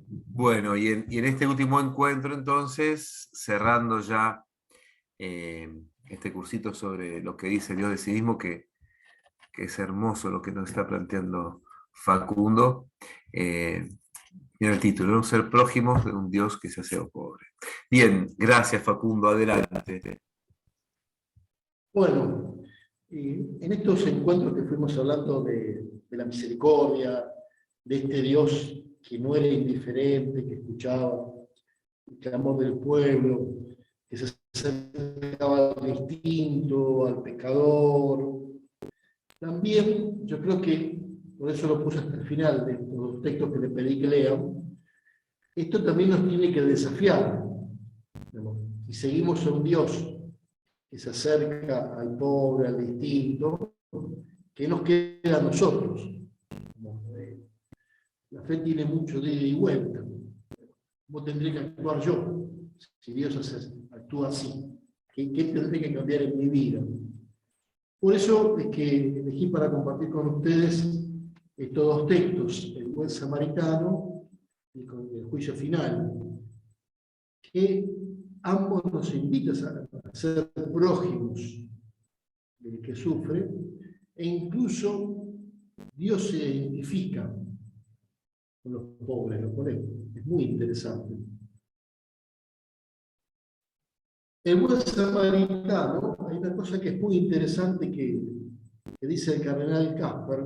Bueno, y en este último encuentro, entonces, cerrando ya este cursito sobre lo que dice Dios de sí mismo, que es hermoso lo que nos está planteando Facundo. eh, Mira el título, ¿no? Ser prójimos de un Dios que se hace pobre. Bien, gracias Facundo, adelante. Bueno, en estos encuentros que fuimos hablando de la misericordia, de este Dios que no era indiferente, que escuchaba el clamor del pueblo, que se acercaba al distinto, al pecador. También yo creo que, por eso lo puse hasta el final de estos dos textos que le pedí que lean, esto también nos tiene que desafiar. Digamos, si seguimos a un Dios que se acerca al pobre, al distinto, ¿qué nos queda a nosotros? La fe tiene mucho de ida y vuelta. ¿Cómo tendré que actuar yo si Dios actúa así? ¿Qué tendré que cambiar en mi vida? Por eso es que elegí para compartir con ustedes estos dos textos, el buen samaritano y con el juicio final, que ambos nos invitan a ser prójimos del que sufre, e incluso Dios se identifica con los pobres, los ponemos. Es muy interesante. El buen samaritano, hay una cosa que es muy interesante que dice el cardenal Casper,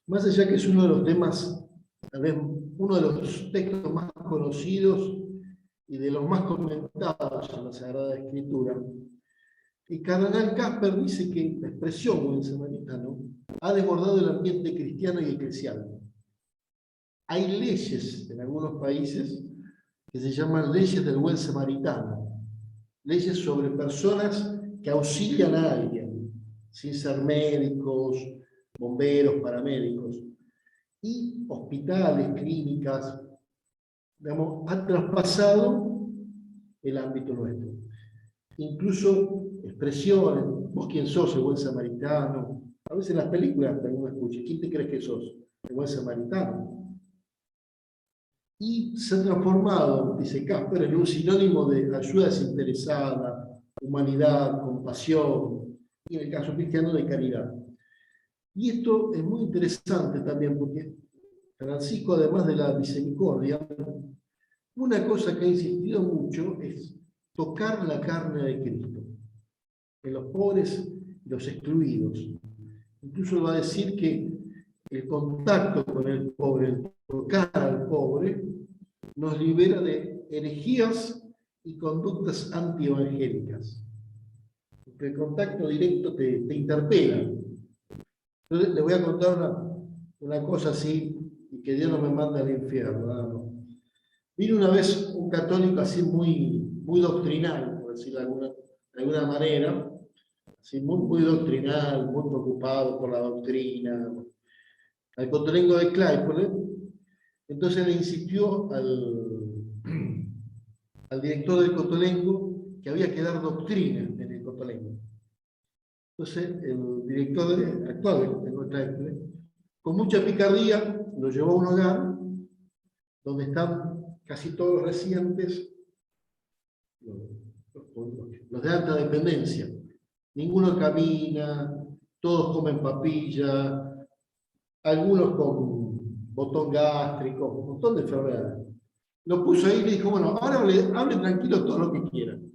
más allá que es uno de los temas, tal vez uno de los textos más conocidos y de los más comentados en la Sagrada Escritura, el cardenal Casper dice que la expresión buen samaritano ha desbordado el ambiente cristiano y eclesial. Hay leyes en algunos países que se llaman leyes del buen samaritano, leyes sobre personas que auxilian a alguien, sin ser médicos, bomberos, paramédicos, y hospitales, clínicas, digamos, han traspasado el ámbito nuestro. Incluso expresiones, vos quién sos, el buen samaritano. A veces en las películas uno escucha, ¿quién te crees que sos? El buen samaritano. Y se ha transformado, dice Casper, en un sinónimo de ayuda desinteresada, humanidad, compasión, y en el caso cristiano de caridad. Y esto es muy interesante también porque Francisco, además de la misericordia, una cosa que ha insistido mucho es tocar la carne de Cristo, en los pobres y los excluidos. Incluso va a decir que el contacto con el pobre, el tocar al pobre, nos libera de herejías y conductas antievangélicas. Porque el contacto directo te interpela. Entonces, le voy a contar una cosa así, y que Dios no me manda al infierno. ¿No? Vino una vez un católico así muy doctrinal, por decirlo de alguna manera, así muy doctrinal, muy preocupado por la doctrina, al cotolengo de Claypole. Entonces le insistió al director del Cotolengo que había que dar doctrina en el Cotolengo. Entonces el director actual del Cotolengo de Claypole, con mucha picardía, lo llevó a un hogar donde están casi todos los residentes, los de alta dependencia. Ninguno camina, todos comen papilla, algunos con botón gástrico, un montón de enfermedades. Lo puso ahí y le dijo, bueno, ahora hable tranquilo todo lo que quieran.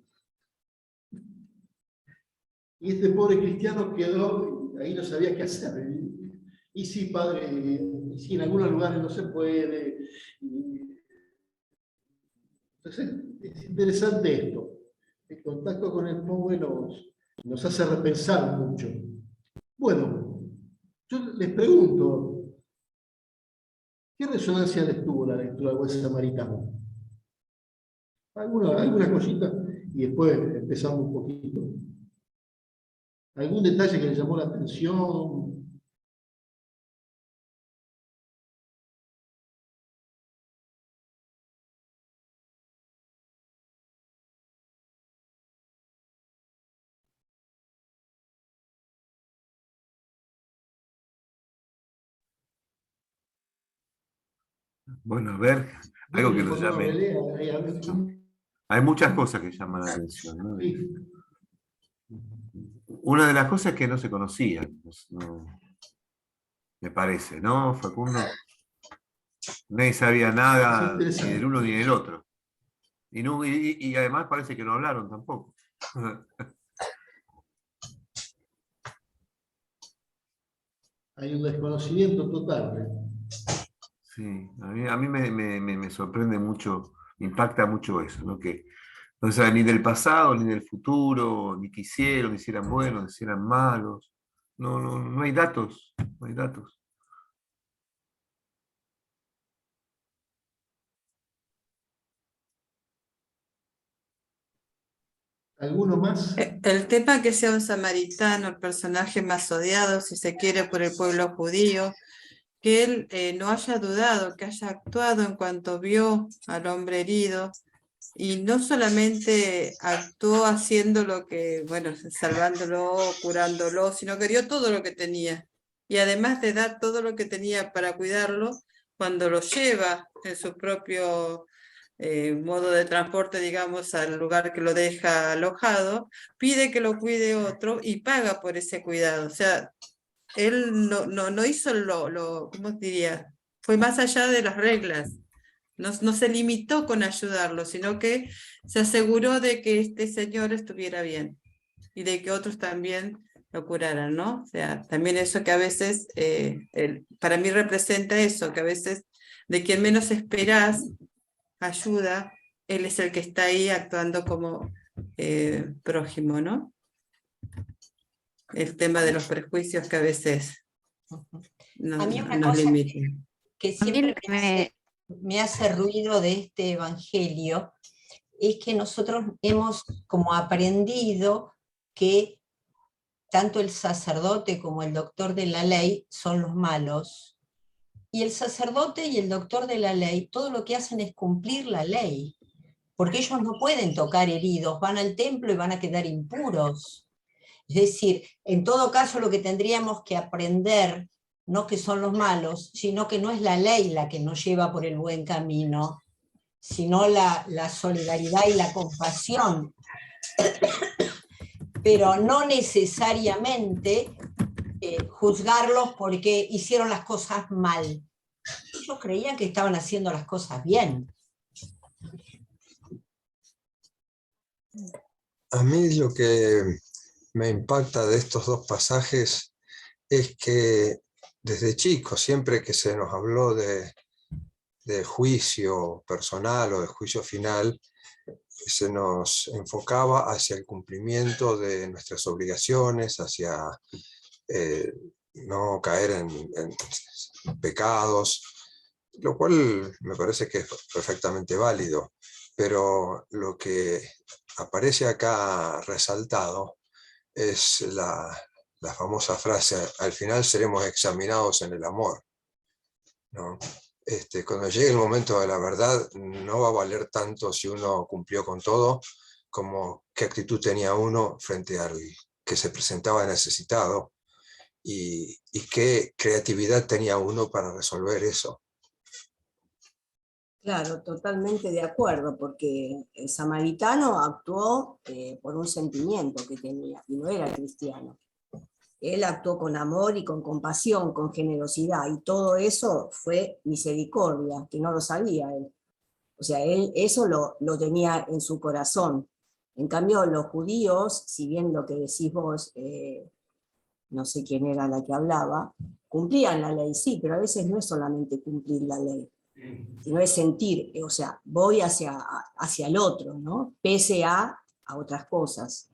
Y este pobre cristiano quedó, ahí no sabía qué hacer. Y sí, padre, y sí, en algunos lugares no se puede. Entonces, es interesante esto. El contacto con el pobre nos hace repensar mucho. Bueno, yo les pregunto, ¿qué resonancia les tuvo la lectura del buen samaritano? ¿Alguna cosita? Y después empezamos un poquito. ¿Algún detalle que les llamó la atención? Bueno, a ver, Vos algo que tenés nos formado llame. Belén, Hay muchas cosas que llaman la atención, ¿no? sí. Una de las cosas es que no se conocían, me parece, ¿no, Facundo? Nadie sabía Es nada ni del interesante. uno ni del otro. Y además parece que no hablaron tampoco. Hay un desconocimiento total. Sí, a mí me sorprende mucho, me impacta mucho eso, ¿no? Que no se sabe ni del pasado, ni del futuro, ni qué hicieron, ni si eran buenos, ni si eran malos. No hay datos, no hay datos. ¿Alguno más? El tema que sea un samaritano, el personaje más odiado, si se quiere, por el pueblo judío, que él no haya dudado, que haya actuado en cuanto vio al hombre herido, y no solamente actuó haciendo lo que, bueno, salvándolo, curándolo, sino que dio todo lo que tenía. Y además de dar todo lo que tenía para cuidarlo, cuando lo lleva en su propio modo de transporte, digamos, al lugar que lo deja alojado, pide que lo cuide otro y paga por ese cuidado. O sea, él no hizo ¿cómo diría? Fue más allá de las reglas. No se limitó con ayudarlo, sino que se aseguró de que este señor estuviera bien y de que otros también lo curaran, ¿no? O sea, también eso que a veces, para mí representa eso, que a veces de quien menos esperás ayuda, él es el que está ahí actuando como prójimo, ¿no? El tema de los prejuicios que a veces A mí una nos cosa limitan. que siempre me hace ruido de este evangelio es que nosotros hemos como aprendido que tanto el sacerdote como el doctor de la ley son los malos, y el sacerdote y el doctor de la ley todo lo que hacen es cumplir la ley, porque ellos no pueden tocar heridos, van al templo y van a quedar impuros. Es decir, en todo caso lo que tendríamos que aprender, no que son los malos, sino que no es la ley la que nos lleva por el buen camino, sino la solidaridad y la compasión, pero no necesariamente juzgarlos porque hicieron las cosas mal. Ellos creían que estaban haciendo las cosas bien. A mí lo que me impacta de estos dos pasajes es que desde chicos, siempre que se nos habló de juicio personal o de juicio final, se nos enfocaba hacia el cumplimiento de nuestras obligaciones, hacia no caer en pecados, lo cual me parece que es perfectamente válido, pero lo que aparece acá resaltado es la famosa frase: al final seremos examinados en el amor, ¿no? Cuando llegue el momento de la verdad, no va a valer tanto si uno cumplió con todo, como qué actitud tenía uno frente al que se presentaba necesitado y qué creatividad tenía uno para resolver eso. Claro, totalmente de acuerdo, porque el samaritano actuó por un sentimiento que tenía y no era cristiano. Él actuó con amor y con compasión, con generosidad, y todo eso fue misericordia, que no lo sabía él. O sea, él eso lo tenía en su corazón. En cambio, los judíos, si bien lo que decís vos, no sé quién era la que hablaba, cumplían la ley, sí, pero a veces no es solamente cumplir la ley, sino es sentir, o sea, voy hacia el otro, ¿no? Pese a otras cosas.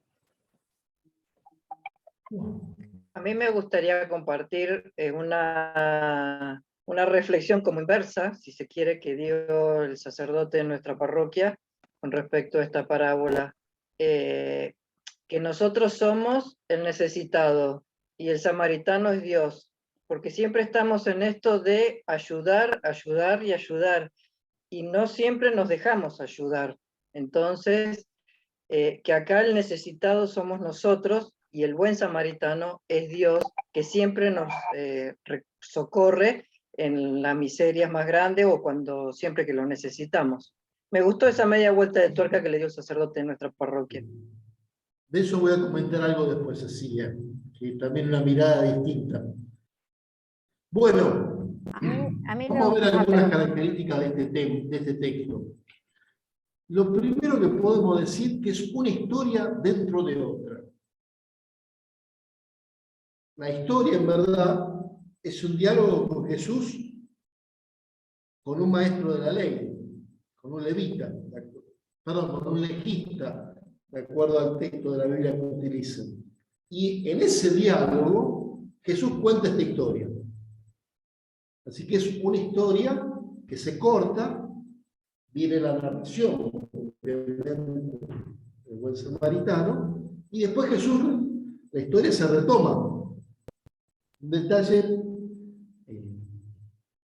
A mí me gustaría compartir una reflexión como inversa, si se quiere, que dio el sacerdote en nuestra parroquia con respecto a esta parábola. Que nosotros somos el necesitado y el samaritano es Dios, porque siempre estamos en esto de ayudar, ayudar y ayudar, y no siempre nos dejamos ayudar. Entonces, que acá el necesitado somos nosotros y el buen samaritano es Dios, que siempre nos socorre en las miserias más grandes o cuando siempre que lo necesitamos. Me gustó esa media vuelta de tuerca que le dio el sacerdote en nuestra parroquia. De eso voy a comentar algo después, Cecilia, que también una mirada distinta. Bueno, A mí vamos a ver algunas perdón. características de este texto. Lo primero que podemos decir que es una historia dentro de otra. La historia, en verdad, es un diálogo con Jesús, con un maestro de la ley, con un levita, perdón, con un legista, de acuerdo al texto de la Biblia que utilizan. Y en ese diálogo, Jesús cuenta esta historia. Así que es una historia que se corta, viene la narración del buen samaritano, y después Jesús, la historia se retoma. Un detalle,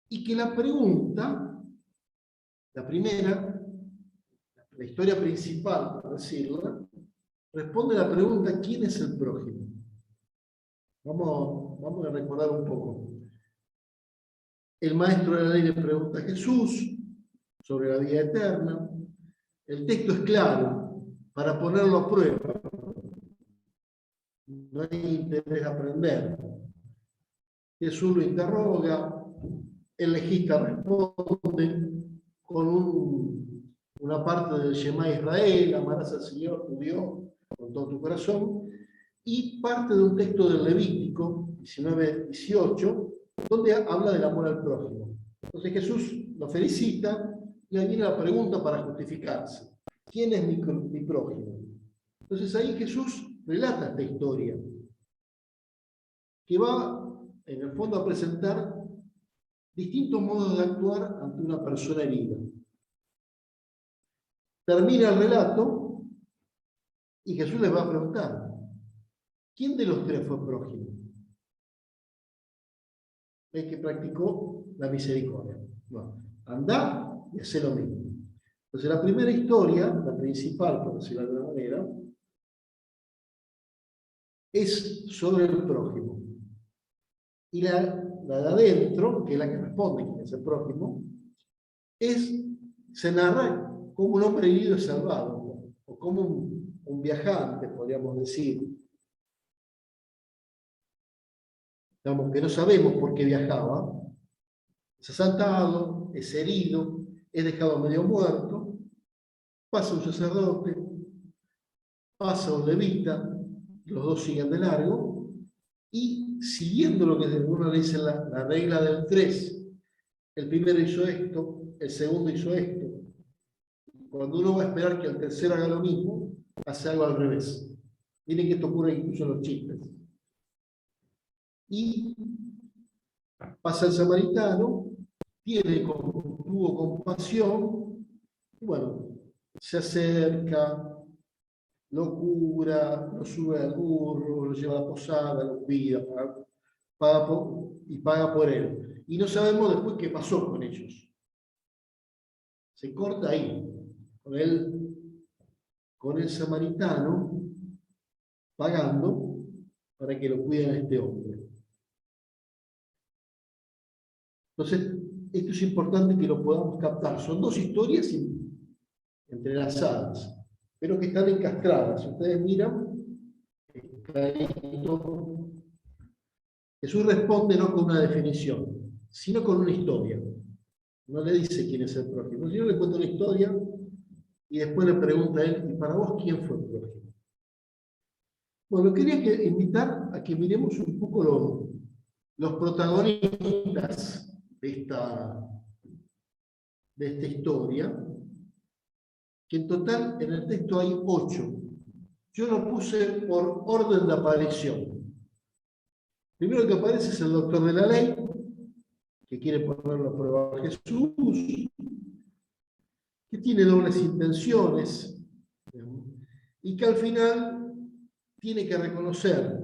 y que la pregunta, la primera, la historia principal, por decirlo, responde a la pregunta: ¿quién es el prójimo? Vamos a recordar un poco. El maestro de la ley le pregunta a Jesús sobre la vida eterna. El texto es claro para ponerlo a prueba. No hay interés de aprender. Jesús lo interroga, el legista responde con una parte del Shema Israel: amarás al Señor tu Dios con todo tu corazón, y parte de un texto del Levítico 19:18, donde habla del amor al prójimo. Entonces Jesús lo felicita y ahí viene la pregunta para justificarse: ¿quién es mi prójimo? Entonces ahí Jesús relata esta historia, que va en el fondo a presentar distintos modos de actuar ante una persona herida. Termina el relato y Jesús les va a preguntar: ¿quién de los tres fue prójimo? El que practicó la misericordia. Bueno, andá y hacé lo mismo. Entonces la primera historia, la principal, por decirlo de alguna manera, es sobre el prójimo. Y la de adentro, que es la que responde quién es el prójimo, se narra como un hombre herido es salvado, ¿no? O como un viajante, podríamos decir. Digamos que no sabemos por qué viajaba. Es asaltado, es herido, es dejado medio muerto, pasa un sacerdote, pasa un levita, los dos siguen de largo, y siguiendo lo que uno le dice la regla del 3, el primero hizo esto, el segundo hizo esto. Cuando uno va a esperar que el tercero haga lo mismo, hace algo al revés. Miren que esto ocurre incluso en los chistes. Y pasa el samaritano, tuvo compasión, y bueno, se acerca, lo cura, lo sube al burro, lo lleva a la posada, lo cuida, paga por él. Y no sabemos después qué pasó con ellos. Se corta ahí, con el samaritano pagando para que lo cuiden a este hombre. Entonces, esto es importante que lo podamos captar. Son dos historias entrelazadas, pero que están encastradas. Si ustedes miran, Jesús responde no con una definición, sino con una historia. No le dice quién es el prójimo, sino le cuenta una historia y después le pregunta a él: ¿y para vos quién fue el prójimo? Bueno, quería invitar a que miremos un poco los protagonistas de esta historia, que en total en el texto hay 8. Yo lo puse por orden de aparición. Primero que aparece es el doctor de la ley, que quiere ponerlo a prueba a Jesús, que tiene dobles intenciones, y que al final tiene que reconocer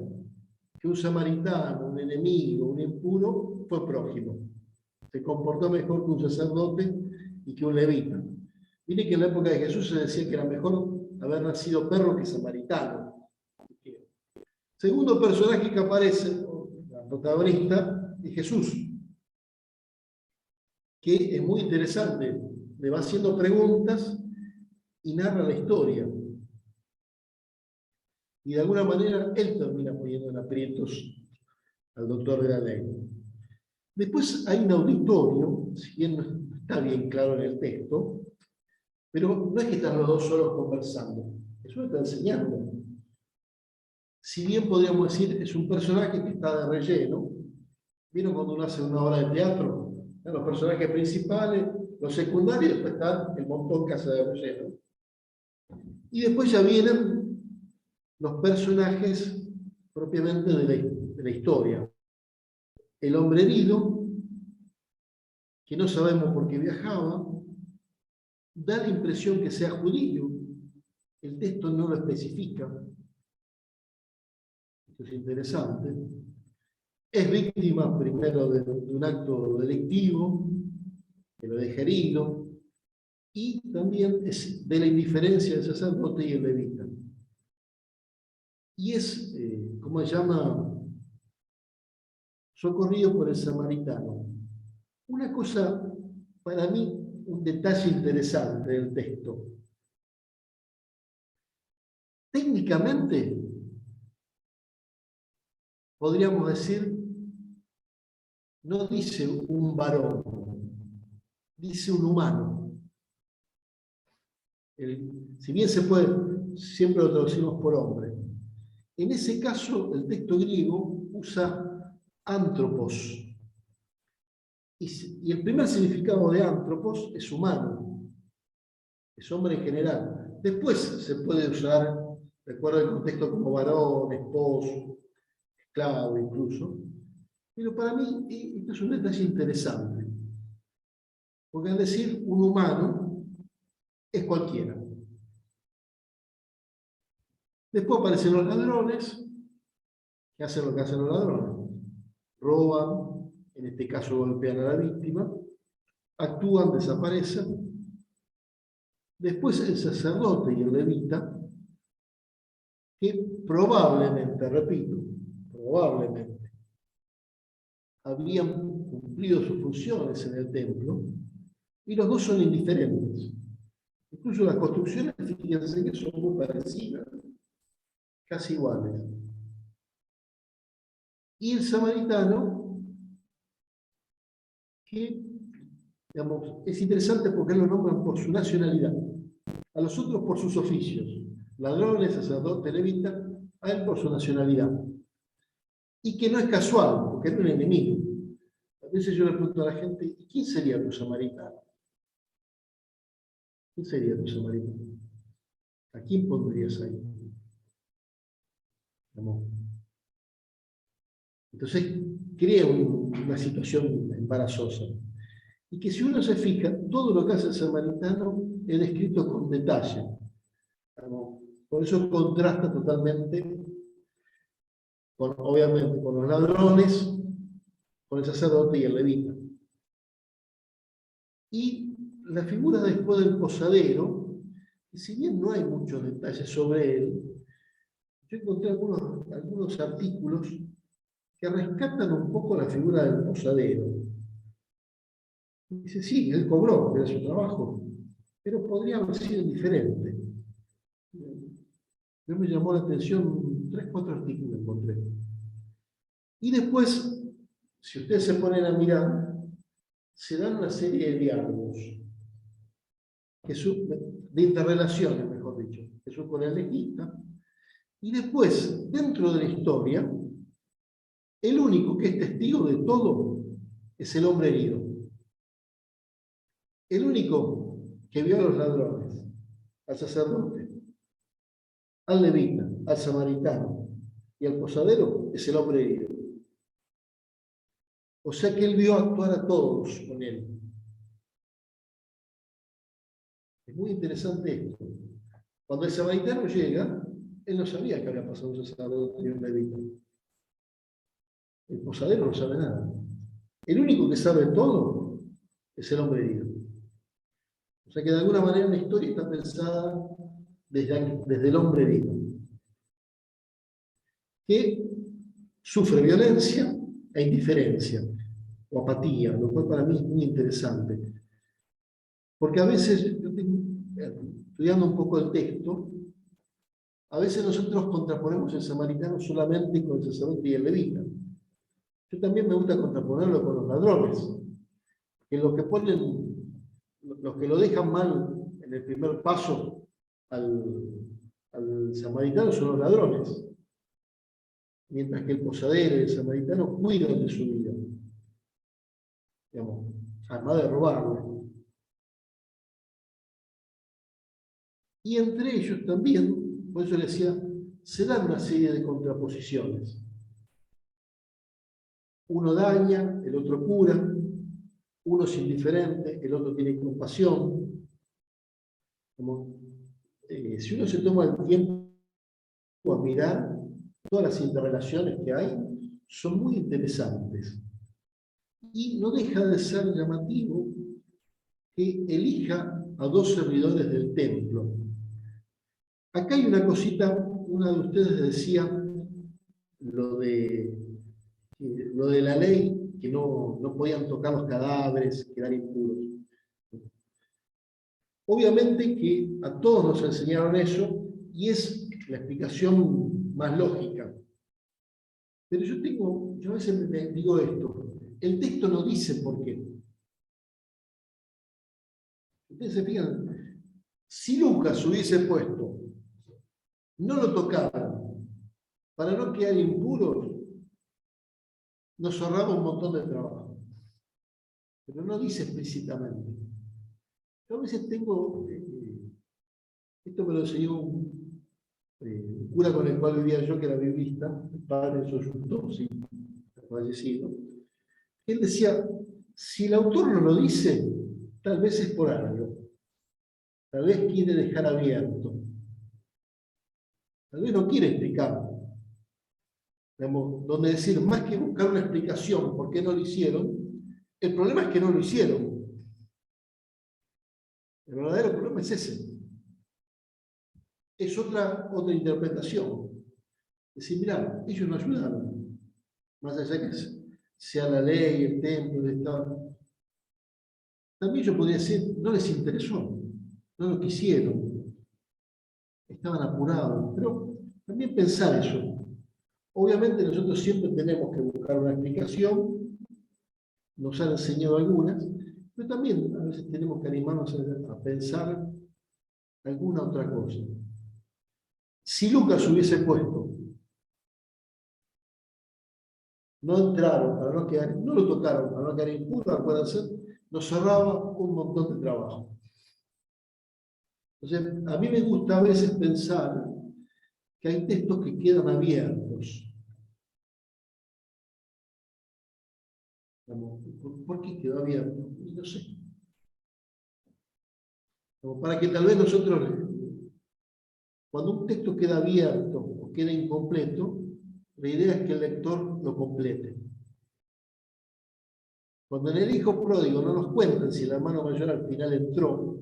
que un samaritano, un enemigo, un impuro, fue prójimo. Se comportó mejor que un sacerdote y que un levita. Miren que en la época de Jesús se decía que era mejor haber nacido perro que samaritano. Segundo personaje que aparece, la protagonista, es Jesús. que es muy interesante. Le va haciendo preguntas y narra la historia. Y de alguna manera él termina poniendo en aprietos al doctor de la ley. Después hay un auditorio, si bien no está bien claro en el texto, pero no es que están los dos solos conversando, eso está enseñando. Si bien podríamos decir, es un personaje que está de relleno. ¿Vieron cuando uno hace una obra de teatro? Están los personajes principales, los secundarios, después está el montón que hace de relleno. Y después ya vienen los personajes propiamente de la historia. El hombre herido, que no sabemos por qué viajaba, da la impresión que sea judío. El texto no lo especifica. Esto es interesante. Es víctima primero de un acto delictivo, que lo deja herido, y también es de la indiferencia del sacerdote y el levita. Y es, ¿cómo se llama? Socorrido por el samaritano. Una cosa, para mí, un detalle interesante del texto. Técnicamente, podríamos decir, no dice un varón, dice un humano. Si bien se puede, siempre lo traducimos por hombre. En ese caso, el texto griego usa antropos. Y el primer significado de antropos es humano, es hombre en general. Después se puede usar, de acuerdo al contexto, como varón, esposo, esclavo incluso. Pero para mí esto es un detalle interesante. Porque al decir un humano, es cualquiera. Después aparecen los ladrones, que hacen lo que hacen los ladrones. Roban, en este caso golpean a la víctima, actúan, desaparecen. Después el sacerdote y el levita, que probablemente, repito, probablemente, habían cumplido sus funciones en el templo, y los dos son indiferentes. Incluso las construcciones, fíjense que son muy parecidas, casi iguales. Y el samaritano, que digamos, es interesante porque lo nombran por su nacionalidad, a los otros por sus oficios, ladrones, sacerdote, levita, a él por su nacionalidad. Y que no es casual, porque era un enemigo. A veces yo le pregunto a la gente, ¿y quién sería tu samaritano? ¿Quién sería tu samaritano? ¿A quién pondrías ahí? Entonces crea una situación embarazosa. Y que si uno se fija, todo lo que hace el samaritano es descrito con detalle. Por eso contrasta totalmente, obviamente, con los ladrones, con el sacerdote y el levita. Y la figura después del posadero, y si bien no hay muchos detalles sobre él, yo encontré algunos artículos que rescatan un poco la figura del posadero. Dice, sí, él cobró, era su trabajo, pero podría haber sido diferente. Yo me llamó la atención 3 o 4 artículos encontré. Y después, si ustedes se ponen a mirar, se dan una serie de diálogos, de interrelaciones, mejor dicho, Jesús con el legista. Y después, dentro de la historia, el único que es testigo de todo es el hombre herido. El único que vio a los ladrones, al sacerdote, al levita, al samaritano y al posadero es el hombre herido. O sea que él vio actuar a todos con él. Es muy interesante esto. Cuando el samaritano llega, él no sabía que había pasado un sacerdote y un levita. El posadero no sabe nada. El único que sabe todo es el hombre herido. O sea que de alguna manera la historia está pensada desde el hombre herido, que sufre violencia e indiferencia. o apatía, lo cual para mí es muy interesante. Porque a veces, estudiando un poco el texto, a veces nosotros contraponemos el samaritano solamente con el sacerdote y el levita. Yo también me gusta contraponerlo con los ladrones, que los que lo dejan mal en el primer paso al samaritano son los ladrones, mientras que el posadero y el samaritano cuidan de su vida, digamos, además de robarle. Y entre ellos también, por eso le decía, se dan una serie de contraposiciones. Uno daña, el otro cura, uno es indiferente, el otro tiene compasión. Si uno se toma el tiempo a mirar, todas las interrelaciones que hay son muy interesantes. Y no deja de ser llamativo que elija a dos servidores del templo. Acá hay una cosita, una de ustedes decía lo de la ley, que no podían tocar los cadáveres, quedar impuros. Obviamente que a todos nos enseñaron eso, y es la explicación más lógica. Pero yo a veces me digo esto, el texto no dice por qué. Ustedes se fijan, si Lucas hubiese puesto, no lo tocaban, para no quedar impuros, nos ahorraba un montón de trabajo. Pero no dice explícitamente. Yo a veces tengo, esto me lo enseñó un cura con el cual vivía yo, que era biblista, el padre de Soyuntó, sí, fallecido. Él decía, si el autor no lo dice, tal vez es por algo. Tal vez quiere dejar abierto. Tal vez no quiere explicar. Digamos, donde decir, más que buscar una explicación por qué no lo hicieron, el problema es que no lo hicieron. El verdadero problema es ese. Es otra interpretación. Es decir, mirá, ellos no ayudaron. Más allá que sea la ley, el templo, el Estado. También yo podría decir, no les interesó, no lo quisieron, estaban apurados. Pero también pensar eso. Obviamente nosotros siempre tenemos que buscar una explicación, nos han enseñado algunas, pero también a veces tenemos que animarnos a pensar alguna otra cosa. Si Lucas hubiese puesto, no entraron para no quedar, no lo tocaron para no quedar impuros, acuérdense, nos ahorraba un montón de trabajo. Entonces, a mí me gusta a veces pensar que hay textos que quedan abiertos. ¿Por qué quedó abierto? No sé. Como para que tal vez nosotros, cuando un texto queda abierto o queda incompleto, la idea es que el lector lo complete. Cuando en el hijo pródigo no nos cuentan si el hermano mayor al final entró,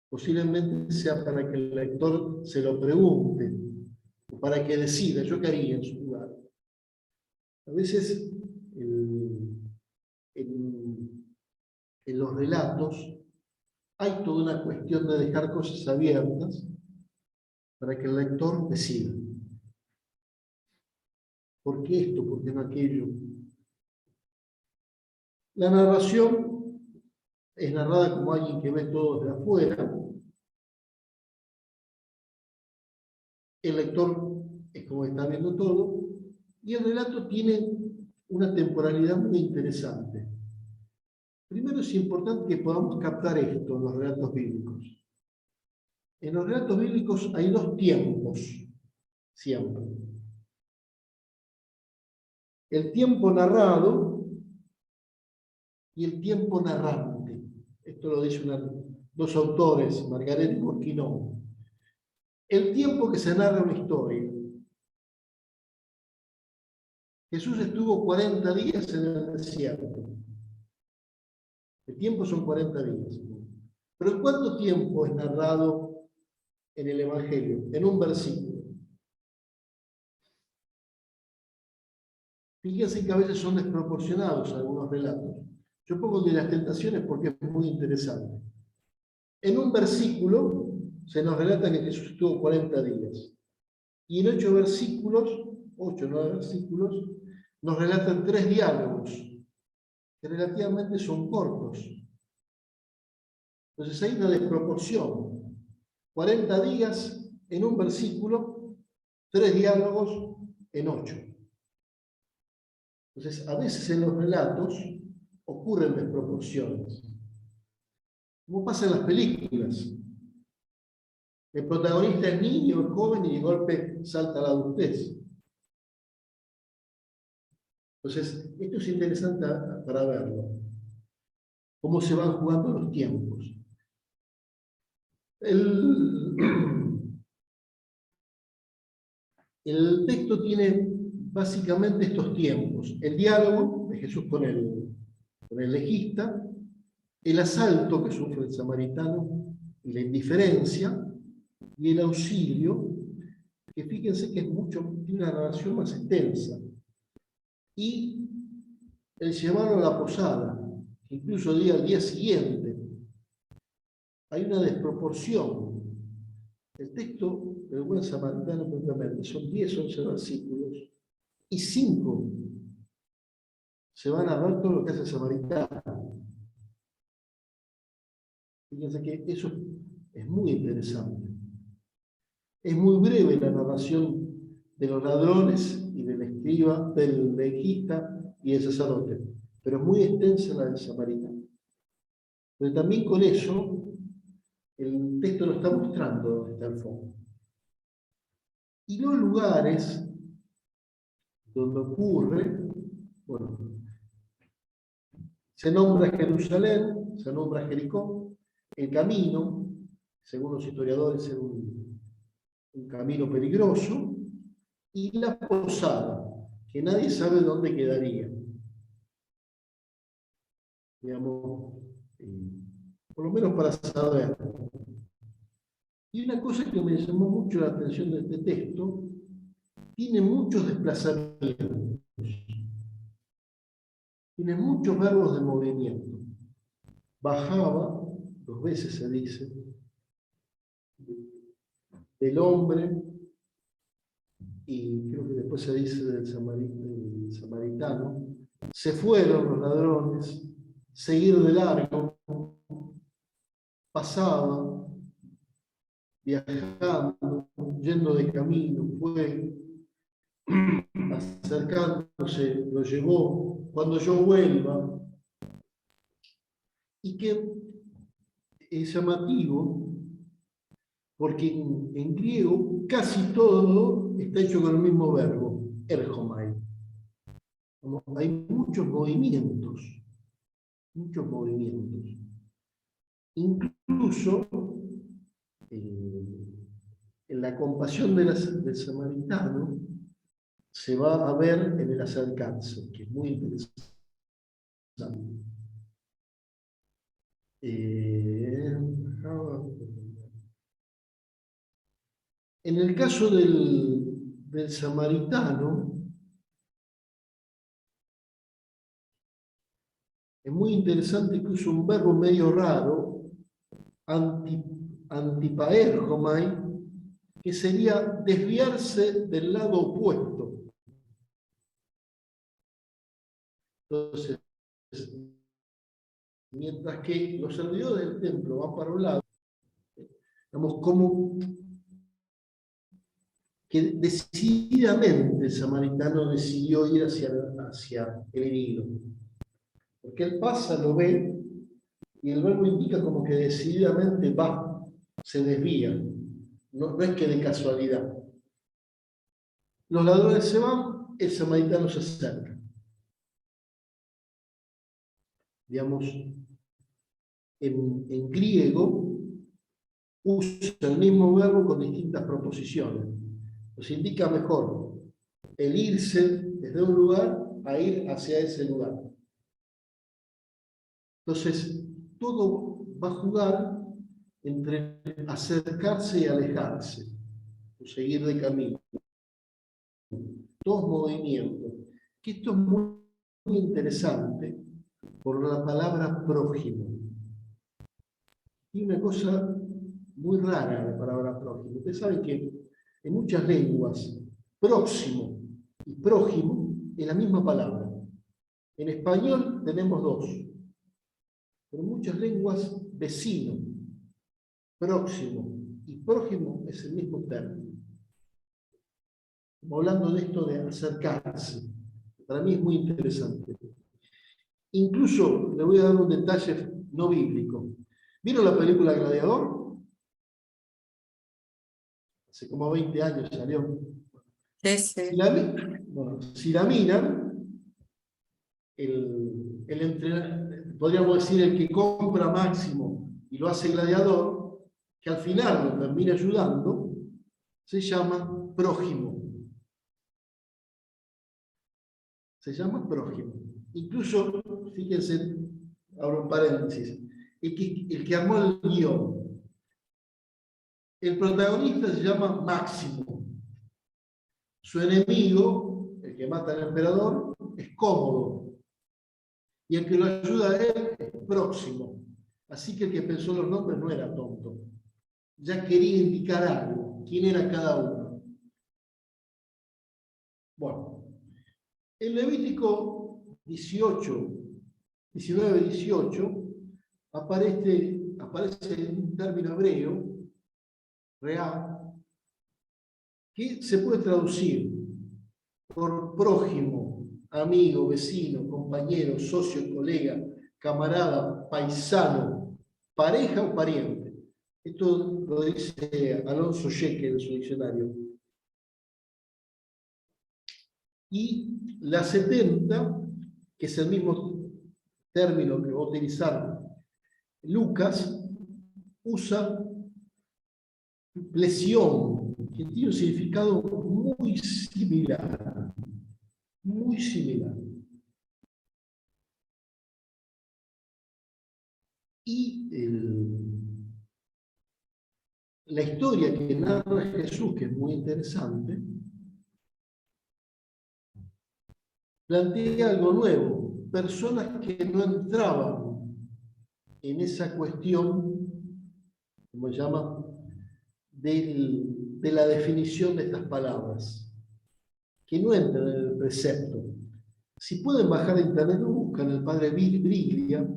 posiblemente sea para que el lector se lo pregunte, o para que decida, ¿yo qué haría en su lugar? A veces, en los relatos, hay toda una cuestión de dejar cosas abiertas para que el lector decida. ¿Por qué esto? ¿Por qué no aquello? La narración es narrada como alguien que ve todo desde afuera. El lector es como está viendo todo. Y el relato tiene una temporalidad muy interesante. Primero es importante que podamos captar esto en los relatos bíblicos. En los relatos bíblicos hay dos tiempos, siempre. El tiempo narrado y el tiempo narrante. Esto lo dicen dos autores, Margaret y Burquinó. El tiempo que se narra una historia. Jesús estuvo 40 días en el desierto. El tiempo son 40 días. Pero ¿en cuánto tiempo es narrado en el Evangelio? En un versículo. Fíjense que a veces son desproporcionados algunos relatos. Yo pongo de las tentaciones porque es muy interesante. En un versículo se nos relata que Jesús estuvo 40 días. Y en 8 versículos, 8 o 9 versículos, nos relatan 3 diálogos, que relativamente son cortos. Entonces hay una desproporción. 40 días en un versículo, 3 diálogos en 8. Entonces, a veces en los relatos ocurren desproporciones. Como pasa en las películas. El protagonista es niño, es joven y de golpe salta a la adultez. Entonces, esto es interesante para verlo. Cómo se van jugando los tiempos. El texto tiene básicamente estos tiempos. El diálogo de Jesús con el legista, el asalto que sufre el samaritano y la indiferencia, y el auxilio, que fíjense que tiene una narración más extensa, y el llevarlo a la posada, que incluso al día siguiente. Hay una desproporción. El texto del buen samaritano, propiamente, son 10 o 11 versículos, y 5 se van a ver todo lo que hace el samaritano. Fíjense que eso es muy interesante. Es muy breve la narración de los ladrones y del escriba, del legista y del sacerdote, pero es muy extensa la del samaritano. Pero también con eso, el texto nos está mostrando dónde está el fondo. Y los lugares donde ocurre, bueno, se nombra Jerusalén, se nombra Jericó, el camino, según los historiadores, es un camino peligroso, y la posada, que nadie sabe dónde quedaría. Digamos, por lo menos para saber. Y una cosa que me llamó mucho la atención de este texto, tiene muchos desplazamientos, tiene muchos verbos de movimiento. Bajaba, 2 veces se dice, del hombre, y creo que después se dice del samaritano, se fueron los ladrones, seguir de largo, pasaba, viajando, yendo de camino, fue, acercándose, lo llevó, cuando yo vuelva, y que es llamativo, porque en griego casi todo está hecho con el mismo verbo, ergomai. Hay muchos movimientos, incluso en la compasión del samaritano se va a ver en el acercarse, que es muy interesante. En el caso del samaritano, es muy interesante que usa un verbo medio raro, antipaergomai, que sería desviarse del lado opuesto. Entonces, mientras que los servidores del templo van para un lado, digamos, como que decididamente el samaritano decidió ir hacia el herido. Porque él pasa, lo ve, y el verbo indica como que decididamente va, se desvía. No es que de casualidad. Los ladrones se van, el samaritano se acerca. Digamos, en griego usa el mismo verbo con distintas proposiciones. Nos indica mejor el irse desde un lugar a ir hacia ese lugar. Entonces, todo va a jugar entre acercarse y alejarse, o seguir de camino. Dos movimientos que esto es muy, muy interesante por la palabra prójimo. Y una cosa muy rara la palabra prójimo. Ustedes saben que en muchas lenguas, próximo y prójimo es la misma palabra. En español tenemos dos, pero en muchas lenguas, vecino, próximo y prójimo es el mismo término. Estamos hablando de esto de acercarse. Para mí es muy interesante. Incluso le voy a dar un detalle no bíblico. ¿Vieron la película Gladiador? Hace como 20 años salió. Sí, Si sí. si la miran, el entrenador, podríamos decir el que compra Máximo y lo hace Gladiador, que al final lo termina ayudando, se llama prójimo. Se llama prójimo. Incluso, fíjense, abro un paréntesis, el que armó el guión, el protagonista se llama Máximo. Su enemigo, el que mata al emperador, es Cómodo. Y el que lo ayuda a él es Próximo. Así que el que pensó los nombres no era tonto. Ya quería indicar algo, quién era cada uno. Bueno, en Levítico 19-18, aparece un término hebreo, real, que se puede traducir por prójimo, amigo, vecino, compañero, socio, colega, camarada, paisano, pareja o pariente. Esto lo dice Alonso Shekel en su diccionario. Y la 70, que es el mismo término que va a utilizar Lucas, usa lesión, que tiene un significado muy similar. Muy similar. Y la historia que narra Jesús, que es muy interesante, plantea algo nuevo. Personas que no entraban en esa cuestión, como se llama, de la definición de estas palabras, que no entran en el precepto. Si pueden bajar a internet, buscan el padre Briglia,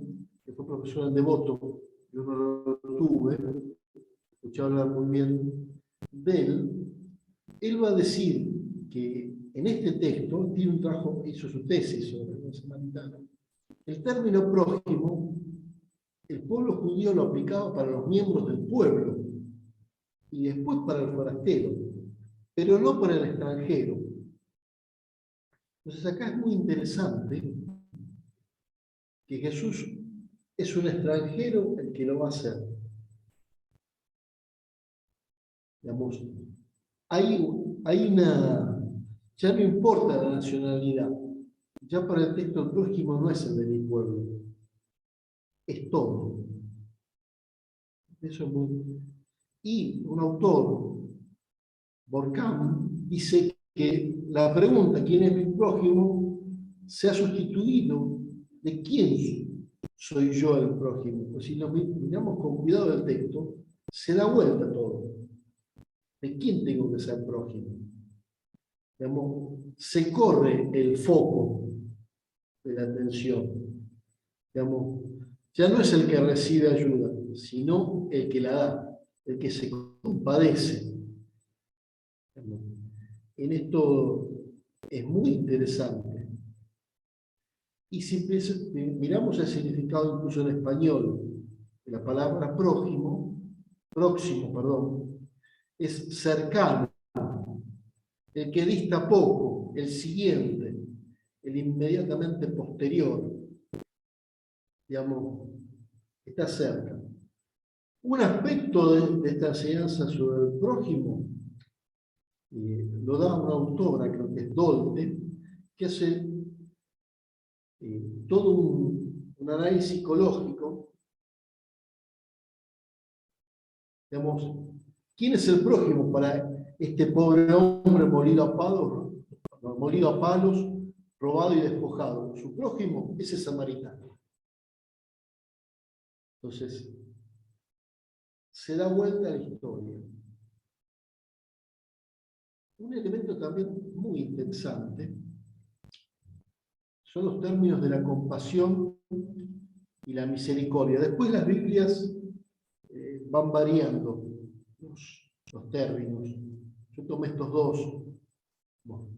que fue profesor en Devoto, yo no lo tuve, escuché hablar muy bien de él. Él va a decir que en este texto, tiene un trabajo, hizo su tesis sobre el samaritano. El término prójimo, el pueblo judío lo aplicaba para los miembros del pueblo y después para el forastero, pero no para el extranjero. Entonces acá es muy interesante que Jesús es un extranjero el que lo va a hacer. Digamos, ya no importa la nacionalidad, ya para el texto el prójimo no es el de mi pueblo, es todo. Eso es muy... Y un autor, Borkham, dice que la pregunta ¿quién es mi prójimo? Se ha sustituido de quién soy yo el prójimo. Pues si lo miramos con cuidado del texto, se da vuelta todo. ¿De quién tengo que ser prójimo? Digamos, se corre el foco de la atención. Digamos, ya no es el que recibe ayuda, sino el que la da, el que se compadece. En esto es muy interesante. Y si miramos el significado incluso en español de la palabra próximo, es cercano, el que dista poco, el siguiente, el inmediatamente posterior, digamos, está cerca. Un aspecto de esta enseñanza sobre el prójimo lo da una autora, creo que es Dolte, que hace todo un análisis psicológico. Digamos, ¿quién es el prójimo para este pobre hombre molido a palos robado y despojado, su prójimo, ese samaritano. Entonces, se da vuelta a la historia. Un elemento también muy interesante son los términos de la compasión y la misericordia. Después las Biblias van variando los términos. Yo tomé estos dos. Bueno.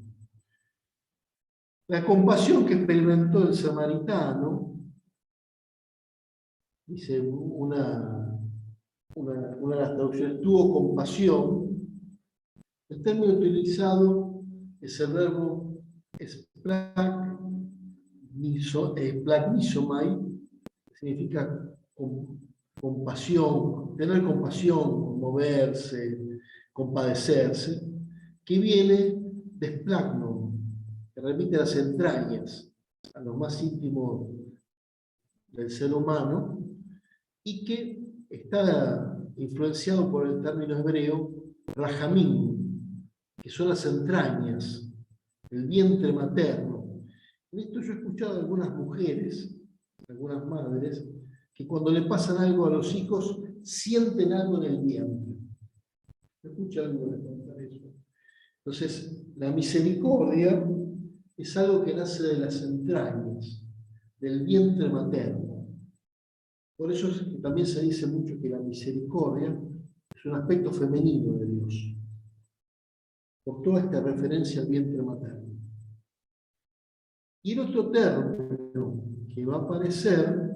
La compasión que experimentó el samaritano, dice una de las traducciones, tuvo compasión. El término utilizado es el verbo splagnisomai, significa compasión, tener compasión, conmoverse, compadecerse, que viene de splagnon, que remite a las entrañas, a lo más íntimo del ser humano, y que está influenciado por el término hebreo rajamim, que son las entrañas, el vientre materno. En esto yo he escuchado a algunas mujeres, algunas madres, que cuando le pasan algo a los hijos, sienten algo en el vientre. Escucha algo de contar eso. Entonces, la misericordia es algo que nace de las entrañas, del vientre materno. Por eso es que también se dice mucho que la misericordia es un aspecto femenino de Dios, por toda esta referencia al vientre materno. Y el otro término que va a aparecer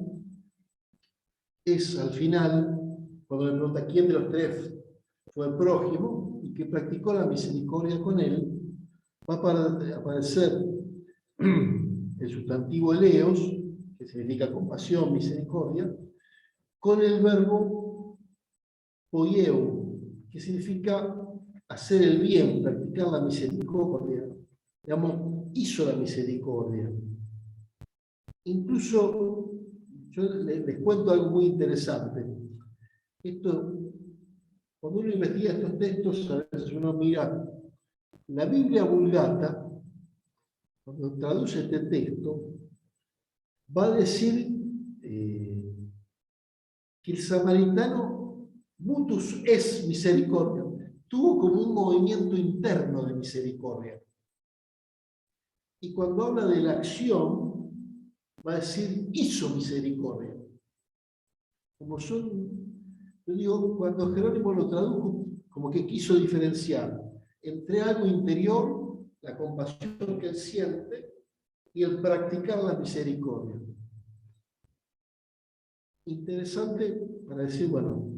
es al final, cuando le pregunta quién de los tres fue prójimo y que practicó la misericordia con él, va a aparecer el sustantivo eleos, que significa compasión, misericordia, con el verbo poieo, que significa hacer el bien, practicar la misericordia. Digamos, hizo la misericordia. Incluso, yo les cuento algo muy interesante. Esto, cuando uno investiga estos textos, a veces uno mira la Biblia Vulgata, cuando traduce este texto, va a decir que el samaritano, mutus es misericordia, tuvo como un movimiento interno de misericordia. Y cuando habla de la acción, va a decir hizo misericordia. Como son, yo digo, cuando Jerónimo lo tradujo, como que quiso diferenciar entre algo interior, la compasión que él siente, y el practicar la misericordia. Interesante para decir, bueno,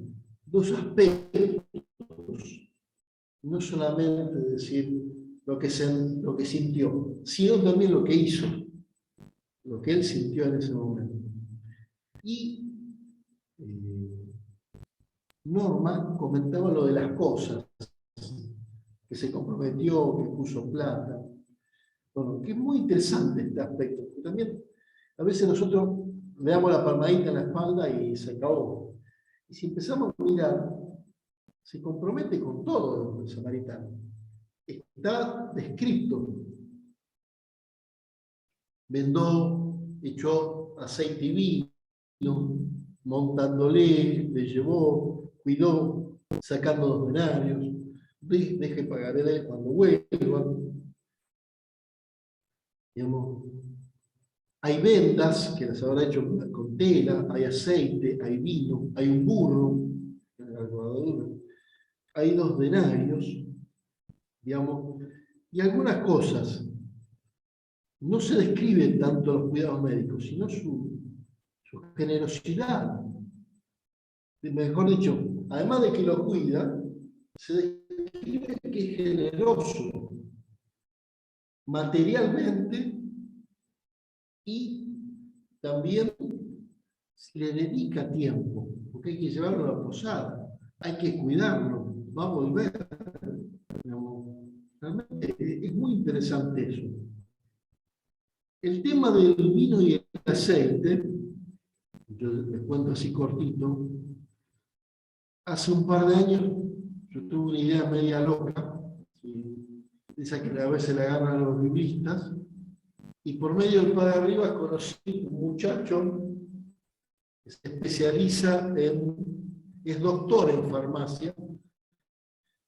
dos aspectos, no solamente decir lo que sintió, sino también lo que hizo, lo que él sintió en ese momento. Y Norma comentaba lo de las cosas, que se comprometió, que puso plata. Bueno, que es muy interesante este aspecto, porque también a veces nosotros le damos la palmadita en la espalda y se acabó. Y si empezamos a mirar, se compromete con todo el samaritano. Está descrito. Vendó, echó aceite y vino, montándole, le llevó, cuidó, sacando los denarios, deje pagaré cuando vuelvan. Digamos, hay vendas que las habrá hecho con tela, hay aceite, hay vino, hay un burro, hay 2 denarios, digamos, y algunas cosas. No se describen tanto los cuidados médicos, sino su generosidad. Mejor dicho, además de que lo cuida, se describe que es generoso materialmente y también le dedica tiempo, porque hay que llevarlo a la posada, hay que cuidarlo, va a volver. Realmente es muy interesante eso. El tema del vino y el aceite, yo les cuento así cortito, hace un par de años yo tuve una idea media loca, esa que a veces la agarran a los biblistas, y por medio del Padre Rivas conocí un muchacho que se especializa es doctor en farmacia,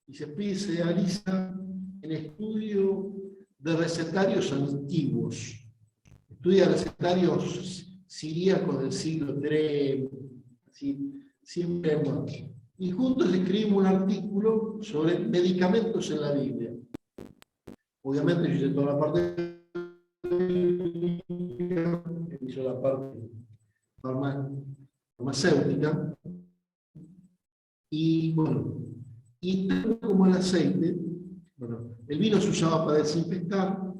y se especializa en estudio de recetarios antiguos. Estudia recetarios siríacos del siglo III, así, siempre bueno. Y juntos escribimos un artículo sobre medicamentos en la Biblia. Obviamente yo hice toda la parte, él hizo la parte farmacéutica, y bueno, y tanto como el aceite, bueno, el vino se usaba para desinfectar,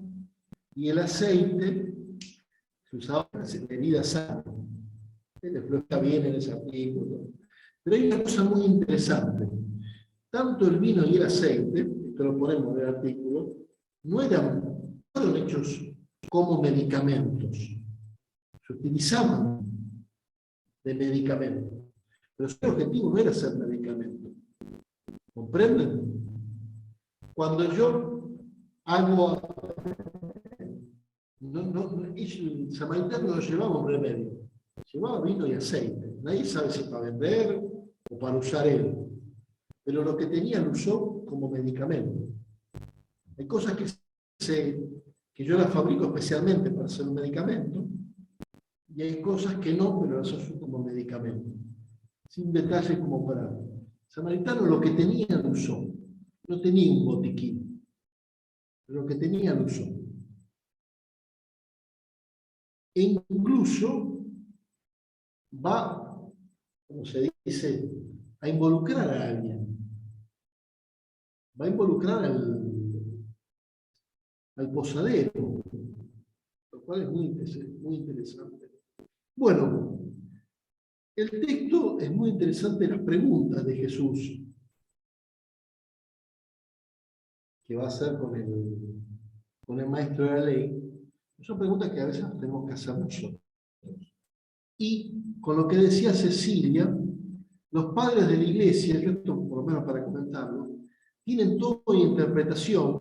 y el aceite se usaba para hacer heridas sanas. Le explica bien en ese artículo. Pero hay una cosa muy interesante. Tanto el vino y el aceite, esto lo ponemos en el artículo, no fueron hechos como medicamentos. Se utilizaban de medicamentos. Pero su objetivo no era ser medicamento. ¿Comprenden? Cuando yo hago... el samaritano no llevaba un remedio, llevaba vino y aceite. Nadie sabe si para vender o para usar él. Pero lo que tenía lo usó como medicamento. Hay cosas que yo las fabrico especialmente para hacer un medicamento, y hay cosas que no, pero las uso como medicamento. Sin detalles como para... El samaritano lo que tenía lo usó. No tenía un botiquín. Pero lo que tenía lo usó. E incluso va, como se dice, a involucrar a alguien. Va a involucrar al posadero, lo cual es muy interesante. Bueno, el texto es muy interesante, las preguntas de Jesús, que va a hacer con el maestro de la ley. Son preguntas que a veces tenemos que hacer nosotros. Y con lo que decía Cecilia, los padres de la iglesia, esto por lo menos para comentarlo, tienen toda una interpretación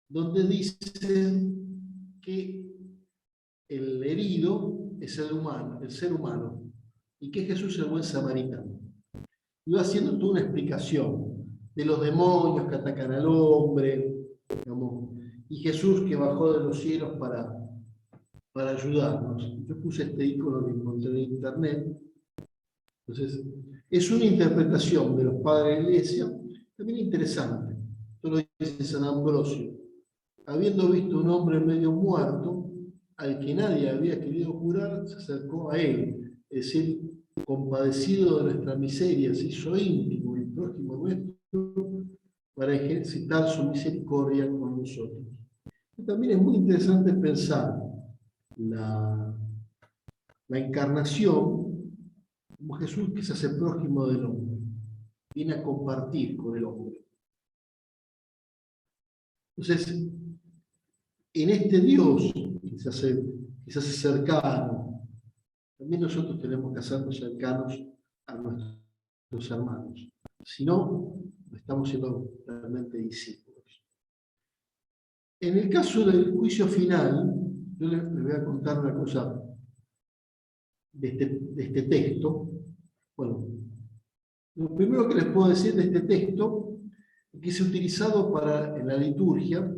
donde dicen que el herido es el ser humano, y que Jesús es el buen samaritano. Y va haciendo toda una explicación de los demonios que atacan al hombre, digamos, y Jesús que bajó de los cielos para ayudarnos. Yo puse este icono que encontré en internet. Entonces, es una interpretación de los padres de la iglesia, también interesante. Esto lo dice San Ambrosio. Habiendo visto un hombre medio muerto, al que nadie había querido curar, se acercó a él, es decir, compadecido de nuestra miseria, se hizo íntimo y prójimo nuestro para ejercitar su misericordia con nosotros. Y también es muy interesante pensar la encarnación como Jesús que se hace prójimo del hombre, viene a compartir con el hombre. Entonces, en este Dios que se hace cercano, también nosotros tenemos que hacernos cercanos a nuestros hermanos. Si no, estamos siendo realmente discípulos. En el caso del juicio final, yo les voy a contar una cosa de este texto. Bueno, lo primero que les puedo decir de este texto es que es utilizado en la liturgia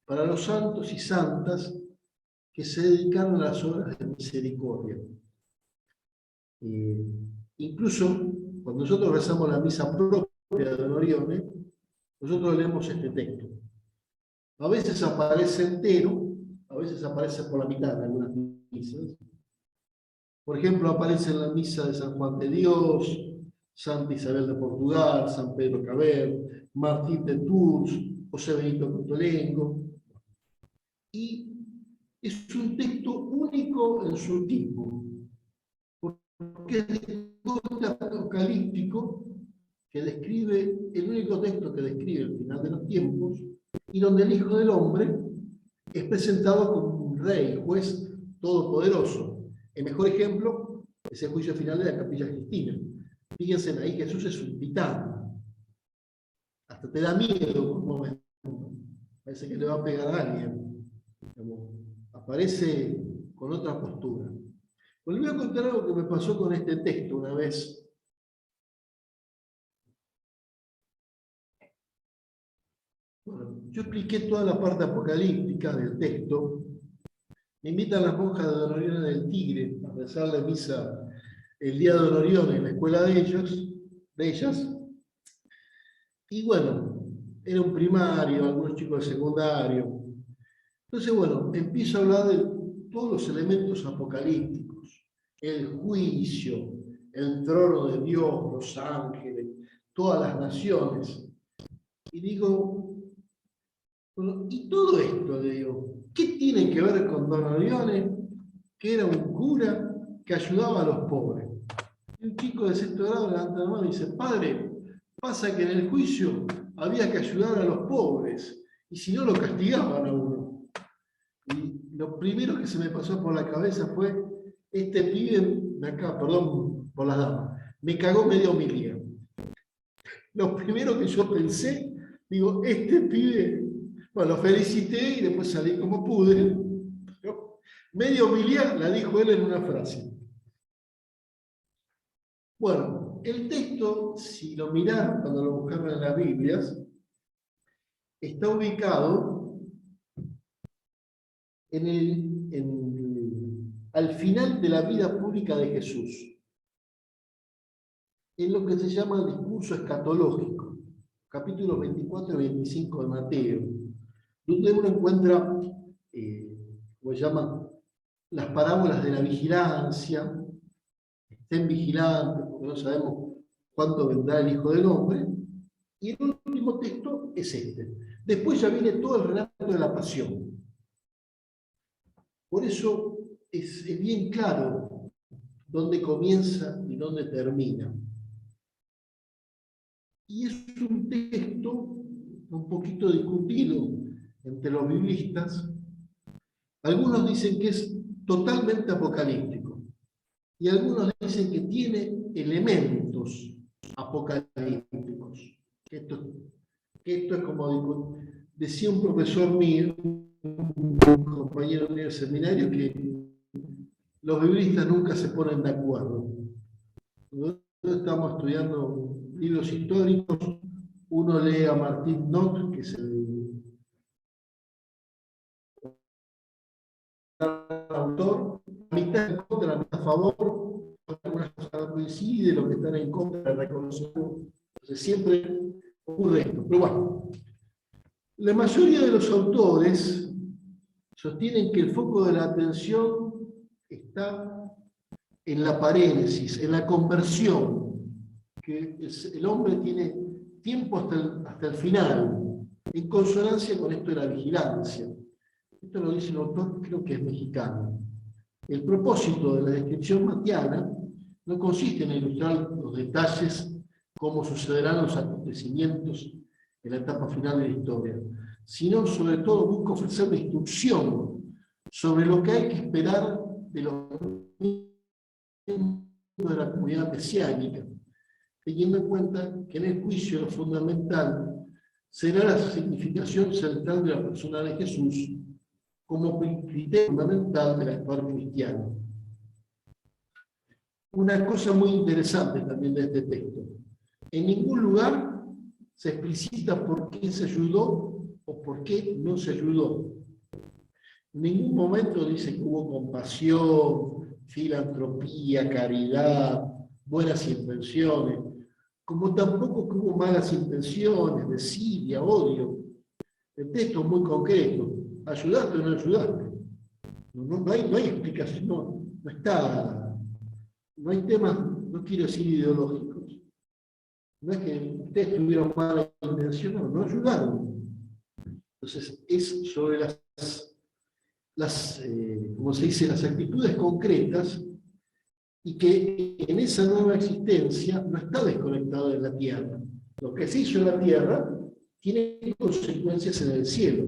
para los santos y santas que se dedicaron a las obras de misericordia. Incluso cuando nosotros rezamos la misa propia de Orione, nosotros leemos este texto. A veces aparece entero, a veces aparece por la mitad en algunas misas. Por ejemplo, aparece en la misa de San Juan de Dios, Santa Isabel de Portugal, San Pedro Caber, Martín de Tours, José Benito Cotolengo. Y es un texto único en su tipo, porque es el texto apocalíptico que describe, el único texto que describe el final de los tiempos, y donde el Hijo del Hombre es presentado como un rey, juez todopoderoso. El mejor ejemplo es el juicio final de la Capilla Sistina. Fíjense ahí, Jesús es un titán. Hasta te da miedo por un momento. Parece que le va a pegar a alguien. digamos, aparece con otra postura. Pues les voy a contar algo que me pasó con este texto una vez. Bueno, yo expliqué toda la parte apocalíptica del texto. Me invitan las monjas de Don Orione del Tigre a rezar la misa el día de Don Orione en la escuela de ellas. Y bueno, era un primario, algunos chicos de secundario. Entonces, bueno, empiezo a hablar de todos los elementos apocalípticos. El juicio, el trono de Dios, los ángeles, todas las naciones. Y digo, bueno, y todo esto, le digo, ¿qué tiene que ver con Don Orione, que era un cura que ayudaba a los pobres? Y un chico de sexto grado levanta la mano y dice, padre, pasa que en el juicio había que ayudar a los pobres, y si no lo castigaban a uno. Y lo primero que se me pasó por la cabeza fue, este pibe de acá, perdón por las damas, me cagó media homilía. Lo primero que yo pensé, digo, este pibe, bueno, lo felicité y después salí como pude. Media homilía la dijo él en una frase. Bueno, el texto, si lo miraron cuando lo buscaron en las Biblias, está ubicado al final de la vida pública de Jesús, en lo que se llama el discurso escatológico, capítulos 24 y 25 de Mateo, donde uno encuentra, como se llama, las parábolas de la vigilancia. Estén vigilantes, porque no sabemos cuándo vendrá el Hijo del Hombre. Y el último texto es este. Después ya viene todo el relato de la pasión. Por eso es bien claro dónde comienza y dónde termina. Y es un texto un poquito discutido entre los biblistas. Algunos dicen que es totalmente apocalíptico. Y algunos dicen que tiene elementos apocalípticos. Esto es como decía un profesor mío, un compañero mío del seminario, que los biblistas nunca se ponen de acuerdo. Nosotros estamos estudiando libros históricos, uno lee a Martín Nock, que es el autor, la mitad en contra, la mitad a favor, algunas cosas coinciden, los que están en contra reconocen. Entonces siempre ocurre esto. Pero bueno, la mayoría de los autores sostienen que el foco de la atención está en la parénesis, en la conversión, que el hombre tiene tiempo hasta el final, en consonancia con esto de la vigilancia. Esto lo dice el autor, creo que es mexicano. El propósito de la descripción matiana no consiste en ilustrar los detalles, cómo sucederán los acontecimientos en la etapa final de la historia, sino sobre todo busca ofrecer una instrucción sobre lo que hay que esperar de los miembros de la comunidad mesiánica, teniendo en cuenta que en el juicio lo fundamental será la significación central de la persona de Jesús como criterio fundamental del actuar cristiano. Una cosa muy interesante también de este texto. En ningún lugar se explicita por qué se ayudó o por qué no se ayudó. En ningún momento dice que hubo compasión, filantropía, caridad, buenas intenciones, como tampoco que hubo malas intenciones, desidia, odio. El texto es muy concreto. ¿Ayudaste o no ayudaste? No hay explicación, no está. No hay temas, no quiero decir ideológicos. No es que ustedes tuvieron mala intención, no ayudaron. Entonces, es sobre como se dice, las actitudes concretas, y que en esa nueva existencia no está desconectado de la tierra. Lo que se hizo en la tierra tiene consecuencias en el cielo.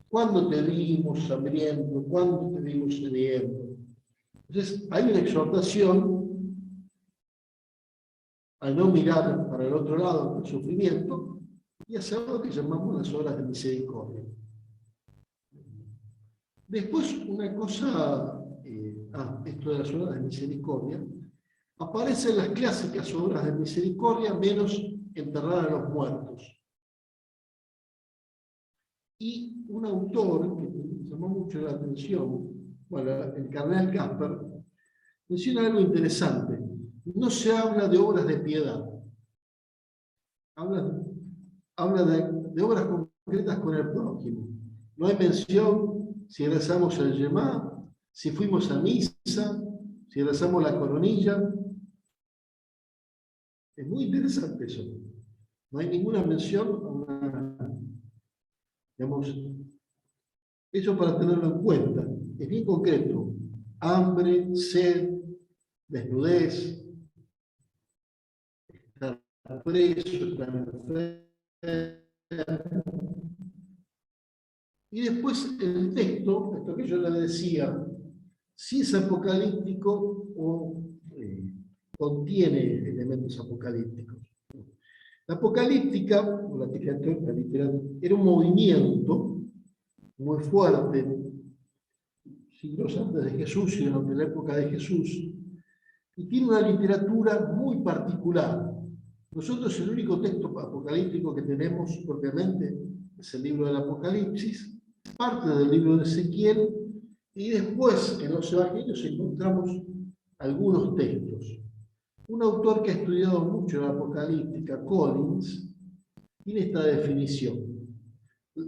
¿Cuándo te vimos hambriento? ¿Cuándo te vimos sediento? Entonces, hay una exhortación a no mirar para el otro lado del sufrimiento y hacer lo que llamamos las obras de misericordia. Después, una cosa, esto de las obras de misericordia, aparecen las clásicas obras de misericordia, menos enterrar a los muertos. Y un autor que me llamó mucho la atención, bueno, el cardenal Casper, menciona algo interesante. No se habla de obras de piedad. Habla de obras concretas con el prójimo. No hay mención si rezamos el Yemá, si fuimos a misa, si rezamos la coronilla. Es muy interesante eso. No hay ninguna mención a una, digamos, eso para tenerlo en cuenta. Es bien concreto. Hambre, sed, desnudez, estar preso, estar enfermo. Y después el texto, esto que yo le decía, si es apocalíptico o contiene elementos apocalípticos. La apocalíptica, o la literatura, era un movimiento muy fuerte, siglos antes de Jesús y durante la época de Jesús, y tiene una literatura muy particular. Nosotros el único texto apocalíptico que tenemos propiamente es el libro del Apocalipsis, parte del libro de Ezequiel, y después en los evangelios encontramos algunos textos. Un autor que ha estudiado mucho la apocalíptica, Collins, tiene esta definición.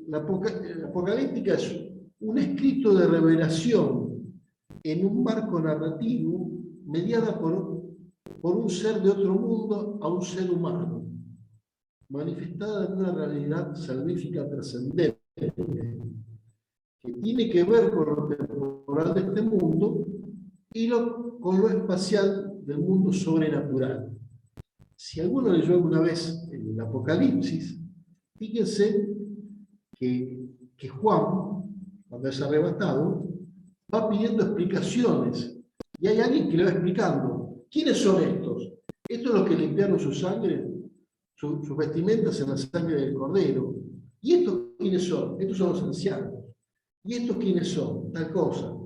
La apocalíptica es un escrito de revelación en un marco narrativo mediada por un ser de otro mundo a un ser humano, manifestada en una realidad salvífica trascendente, que tiene que ver con lo temporal de este mundo y con lo espacial del mundo sobrenatural. Si alguno leyó alguna vez el Apocalipsis, fíjense que Juan, cuando es arrebatado, va pidiendo explicaciones. Y hay alguien que le va explicando. ¿Quiénes son estos? Estos son los que limpiaron su sangre, sus vestimentas en la sangre del Cordero. ¿Y estos quiénes son? Estos son los ancianos. ¿Y estos quiénes son? Tal cosa.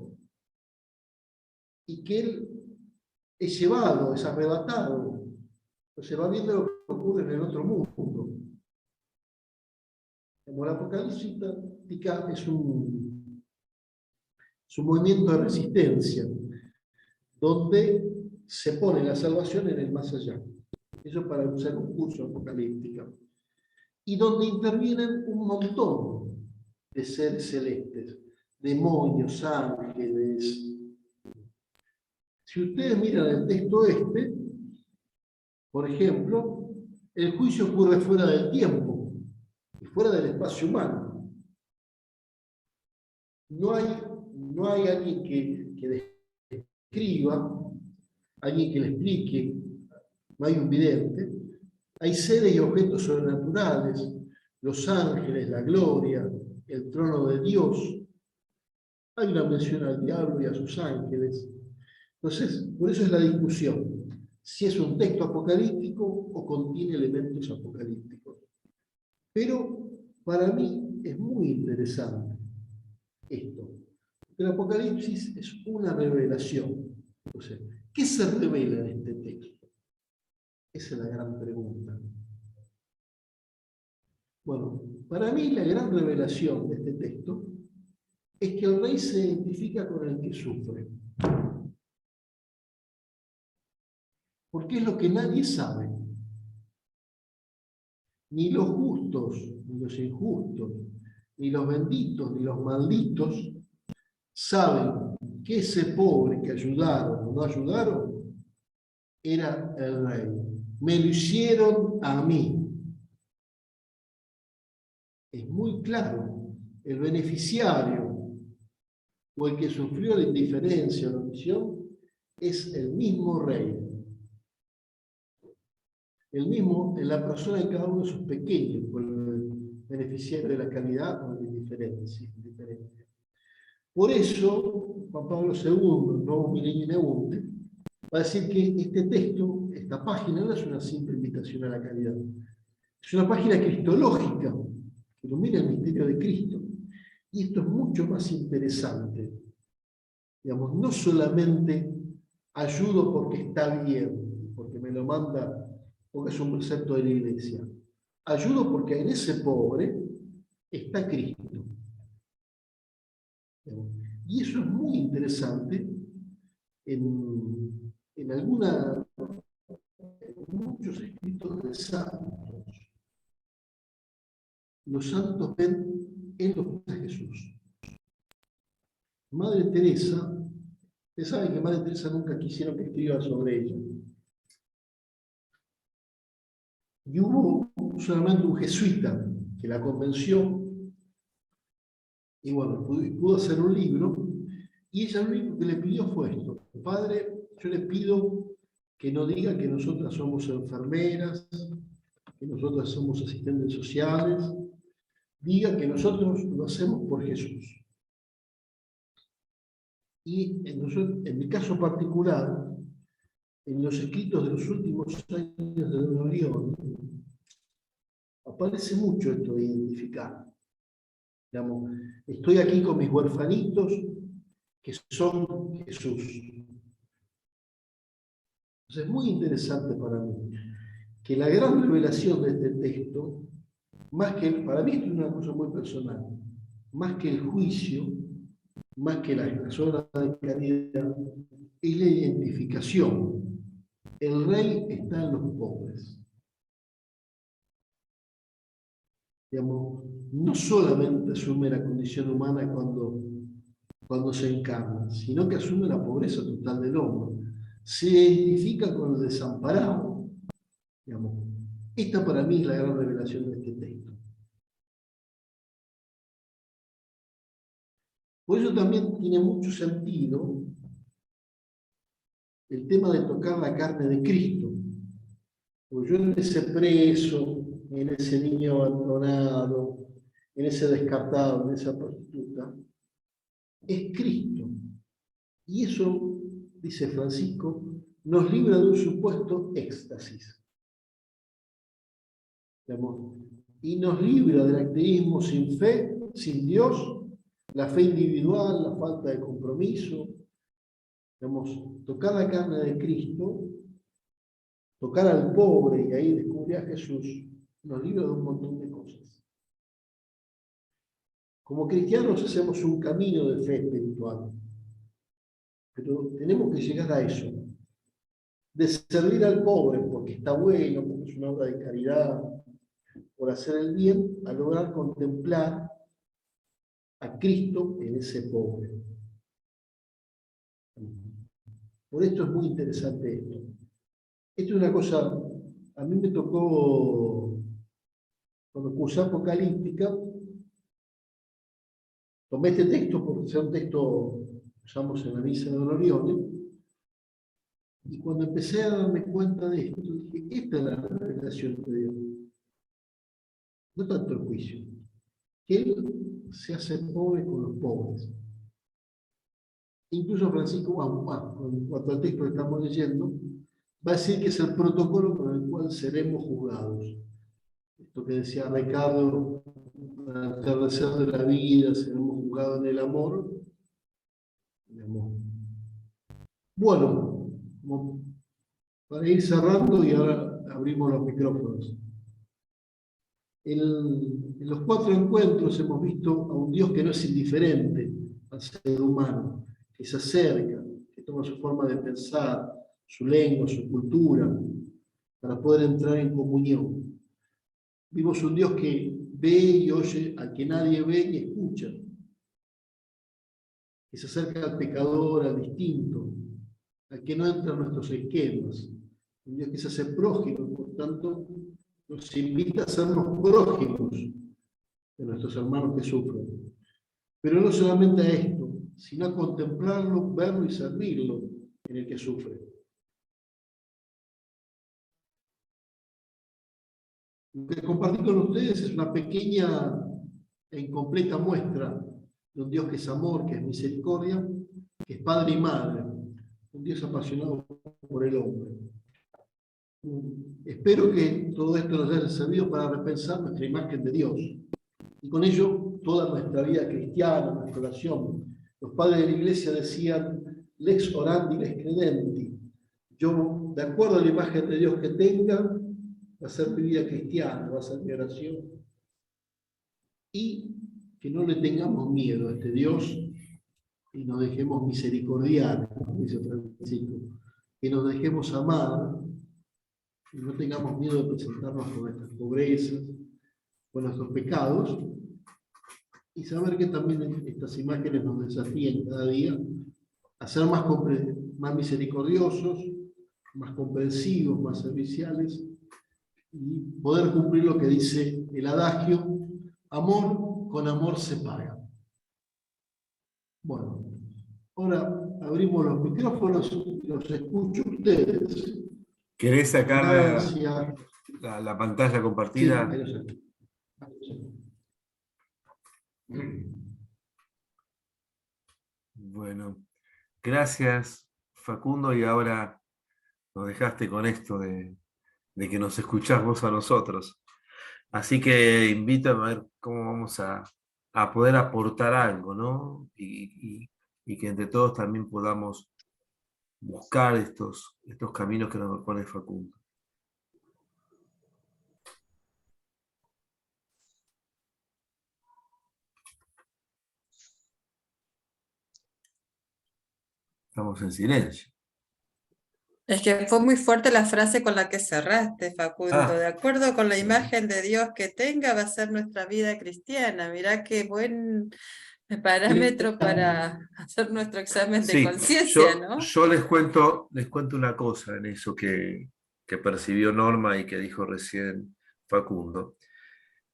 Y que él es llevado, es arrebatado. Pues se va viendo lo que ocurre en el otro mundo. Como la Apocalipsis es un movimiento de resistencia, donde se pone la salvación en el más allá. Eso para usar un curso apocalíptico. Y donde intervienen un montón de seres celestes, demonios, ángeles. Si ustedes miran el texto por ejemplo, el juicio ocurre fuera del tiempo y fuera del espacio humano. No hay alguien que describa, alguien que le explique, no hay un vidente. Hay seres y objetos sobrenaturales, los ángeles, la gloria, el trono de Dios. Hay una mención al diablo y a sus ángeles. Entonces, por eso es la discusión, si es un texto apocalíptico o contiene elementos apocalípticos. Pero para mí es muy interesante esto. El Apocalipsis es una revelación. O sea, ¿qué se revela en este texto? Esa es la gran pregunta. Bueno, para mí la gran revelación de este texto es que el rey se identifica con el que sufre. Porque es lo que nadie sabe. Ni los justos, ni los injustos, ni los benditos, ni los malditos saben que ese pobre que ayudaron o no ayudaron era el rey. Me lo hicieron a mí. Es muy claro, el beneficiario o el que sufrió la indiferencia o la omisión es el mismo rey. El mismo en la persona de cada uno de sus pequeños, por el beneficiario de la calidad o de la indiferencia. Por eso, Juan Pablo II, el nuevo Milenio Neunte, va a decir que este texto, esta página, no es una simple invitación a la caridad. Es una página cristológica, que ilumina el misterio de Cristo. Y esto es mucho más interesante. Digamos, no solamente ayudo porque está bien, porque me lo manda, porque es un precepto de la iglesia. Ayudo porque en ese pobre está Cristo. Y eso es muy interesante en muchos escritos de santos. Los santos ven en lo que está Jesús. Madre Teresa, ustedes saben que Madre Teresa nunca quisieron que escriba sobre ella. Y hubo solamente un jesuita que la convenció, y bueno, pudo hacer un libro, y ella lo único que le pidió fue esto: Padre, yo le pido que no diga que nosotras somos enfermeras, que nosotras somos asistentes sociales, diga que nosotros lo hacemos por Jesús. Y en mi caso particular, en los escritos de los últimos años de Don Orión, aparece mucho esto de identificar. Digamos, estoy aquí con mis huerfanitos, que son Jesús. Entonces es muy interesante para mí que la gran revelación de este texto, para mí esto es una cosa muy personal, más que el juicio, más que las obras de caridad, es la identificación. El rey está en los pobres. Digamos, no solamente asume la condición humana cuando se encarna, sino que asume la pobreza total del hombre. Se identifica con el desamparado. Digamos, esta para mí es la gran revelación de este texto. Por eso también tiene mucho sentido el tema de tocar la carne de Cristo. Porque yo en ese preso, en ese niño abandonado, en ese descartado, en esa prostituta, es Cristo. Y eso, dice Francisco, nos libra de un supuesto éxtasis. Digamos, y nos libra del activismo sin fe, sin Dios, la fe individual, la falta de compromiso. Digamos, tocar la carne de Cristo, tocar al pobre y ahí descubrir a Jesús, nos libra de un montón de cosas. Como cristianos hacemos un camino de fe espiritual, pero tenemos que llegar a eso, de servir al pobre porque está bueno, porque es una obra de caridad, por hacer el bien, a lograr contemplar a Cristo en ese pobre. Por esto es muy interesante esto. Esto es una cosa, a mí me tocó, cuando cursé Apocalíptica, tomé este texto porque es un texto que usamos en la misa de Don Orión, y cuando empecé a darme cuenta de esto, dije, esta es la revelación de Dios. No tanto el juicio, que Él se hace pobre con los pobres. Incluso Francisco, en cuanto al texto que estamos leyendo, va a decir que es el protocolo con el cual seremos juzgados. Esto que decía Ricardo, al atardecer de la vida seremos juzgados en el amor. Bueno, para ir cerrando y ahora abrimos los micrófonos. En los 4 encuentros hemos visto a un Dios que no es indiferente al ser humano, que se acerca, que toma su forma de pensar, su lengua, su cultura, para poder entrar en comunión. Vimos un Dios que ve y oye al que nadie ve y escucha, que se acerca al pecador, al distinto, al que no entra en nuestros esquemas. Un Dios que se hace prójimo, por tanto, nos invita a sernos prójimos de nuestros hermanos que sufren. Pero no solamente a esto, sino a contemplarlo, verlo y servirlo en el que sufre. Lo que compartí con ustedes es una pequeña e incompleta muestra de un Dios que es amor, que es misericordia, que es padre y madre, un Dios apasionado por el hombre. Espero que todo esto nos haya servido para repensar nuestra imagen de Dios, Y con ello, toda nuestra vida cristiana, nuestra oración. Los padres de la iglesia decían, lex orandi, lex credenti. Yo, de acuerdo a la imagen de Dios que tenga, va a ser mi vida cristiana, va a ser mi oración. Y que no le tengamos miedo a este Dios y nos dejemos misericordiar, como dice Francisco, que nos dejemos amar y no tengamos miedo de presentarnos con nuestras pobrezas, con nuestros pecados, y saber que también estas imágenes nos desafían cada día a ser más misericordiosos, más comprensivos, más serviciales, y poder cumplir lo que dice el adagio, amor con amor se paga. Bueno, ahora abrimos los micrófonos y los escucho a ustedes. ¿Querés sacar Gracias. la pantalla Sí, compartida? ahí lo saco. Bueno, gracias Facundo, y ahora nos dejaste con esto de que nos escuchás vos a nosotros. Así que invítame a ver cómo vamos a poder aportar algo, ¿no? Y que entre todos también podamos buscar estos caminos que nos propone Facundo. Estamos en silencio. Es que fue muy fuerte la frase con la que cerraste, Facundo. Ah. De acuerdo con la Sí. imagen de Dios que tenga, va a ser nuestra vida cristiana. Mirá qué buen parámetro para hacer nuestro examen de Sí, conciencia, ¿no? yo les cuento una cosa en eso que percibió Norma y que dijo recién Facundo.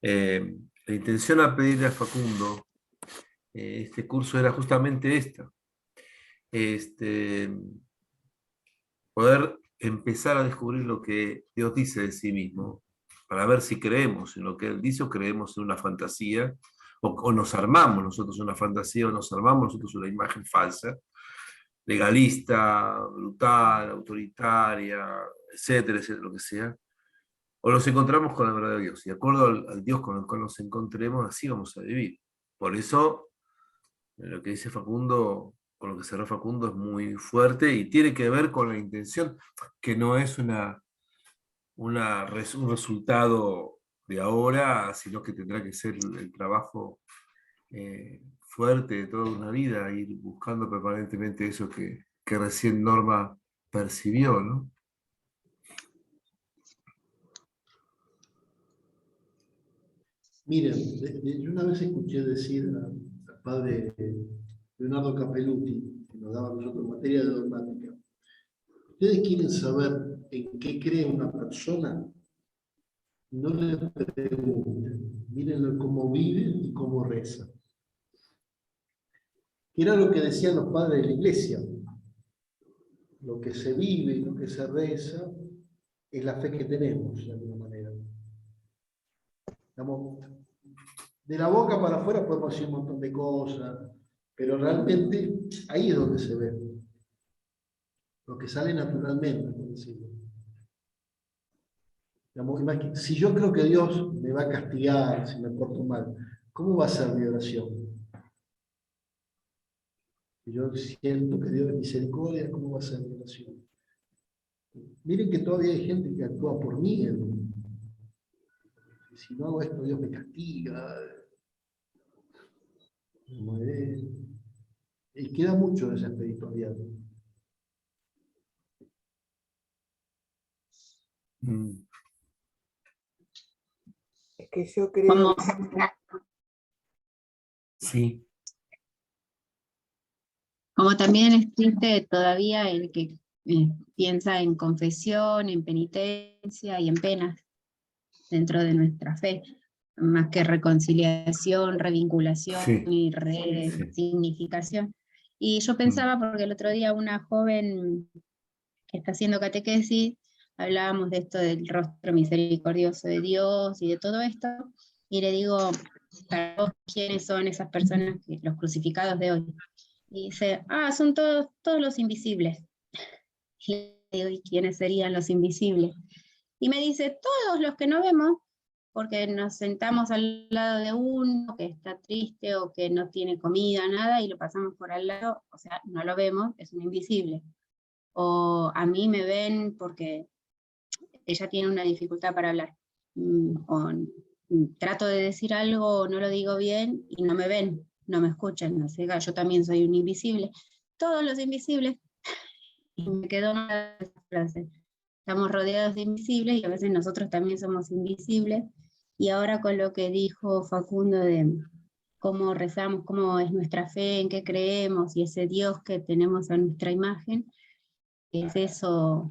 La intención a pedirle a Facundo este curso era justamente esta. Poder empezar a descubrir lo que Dios dice de sí mismo, para ver si creemos en lo que Él dice o creemos en una fantasía, o nos armamos nosotros una fantasía, o nos armamos nosotros una imagen falsa, legalista, brutal, autoritaria, etcétera, etcétera, lo que sea, o nos encontramos con la verdad de Dios, y de acuerdo al Dios con el cual nos encontremos, así vamos a vivir. Por eso, lo que dice Facundo, con lo que cerró Facundo, es muy fuerte y tiene que ver con la intención, que no es un resultado de ahora, sino que tendrá que ser el trabajo fuerte de toda una vida, ir buscando permanentemente eso que recién Norma percibió, ¿no? Miren, yo una vez escuché decir al padre Leonardo Capelluti, que nos daba a nosotros materia de dogmática, ¿ustedes quieren saber en qué cree una persona? No le pregunten, mírenlo cómo vive y cómo reza. Que era lo que decían los padres de la iglesia. Lo que se vive y lo que se reza es la fe que tenemos, de alguna manera. Digamos, de la boca para afuera podemos decir un montón de cosas, pero realmente ahí es donde se ve. Lo que sale naturalmente, por decirlo. Digamos, si yo creo que Dios me va a castigar si me porto mal, ¿cómo va a ser mi oración? Si yo siento que Dios es misericordia, ¿cómo va a ser mi oración? Miren que todavía hay gente que actúa por miedo. Si no hago esto, Dios me castiga. Y queda mucho de esa espiritualidad. Es que yo creo... Sí. Como también existe todavía el que piensa en confesión, en penitencia y en penas dentro de nuestra fe, más que reconciliación, revinculación Sí. y resignificación. Y yo pensaba, porque el otro día una joven que está haciendo catequesis, hablábamos de esto del rostro misericordioso de Dios y de todo esto, y le digo, para vos, ¿quiénes son esas personas, los crucificados de hoy? Y dice, son todos los invisibles. Y le digo, ¿y quiénes serían los invisibles? Y me dice, todos los que no vemos, porque nos sentamos al lado de uno que está triste o que no tiene comida, nada, y lo pasamos por al lado, o sea, no lo vemos, es un invisible. O a mí me ven porque ella tiene una dificultad para hablar. O trato de decir algo o no lo digo bien y no me ven, no me escuchan, no sé, yo también soy un invisible. Todos los invisibles. Y me quedó una frase. Estamos rodeados de invisibles y a veces nosotros también somos invisibles. Y ahora con lo que dijo Facundo de cómo rezamos, cómo es nuestra fe, en qué creemos y ese Dios que tenemos a nuestra imagen, es eso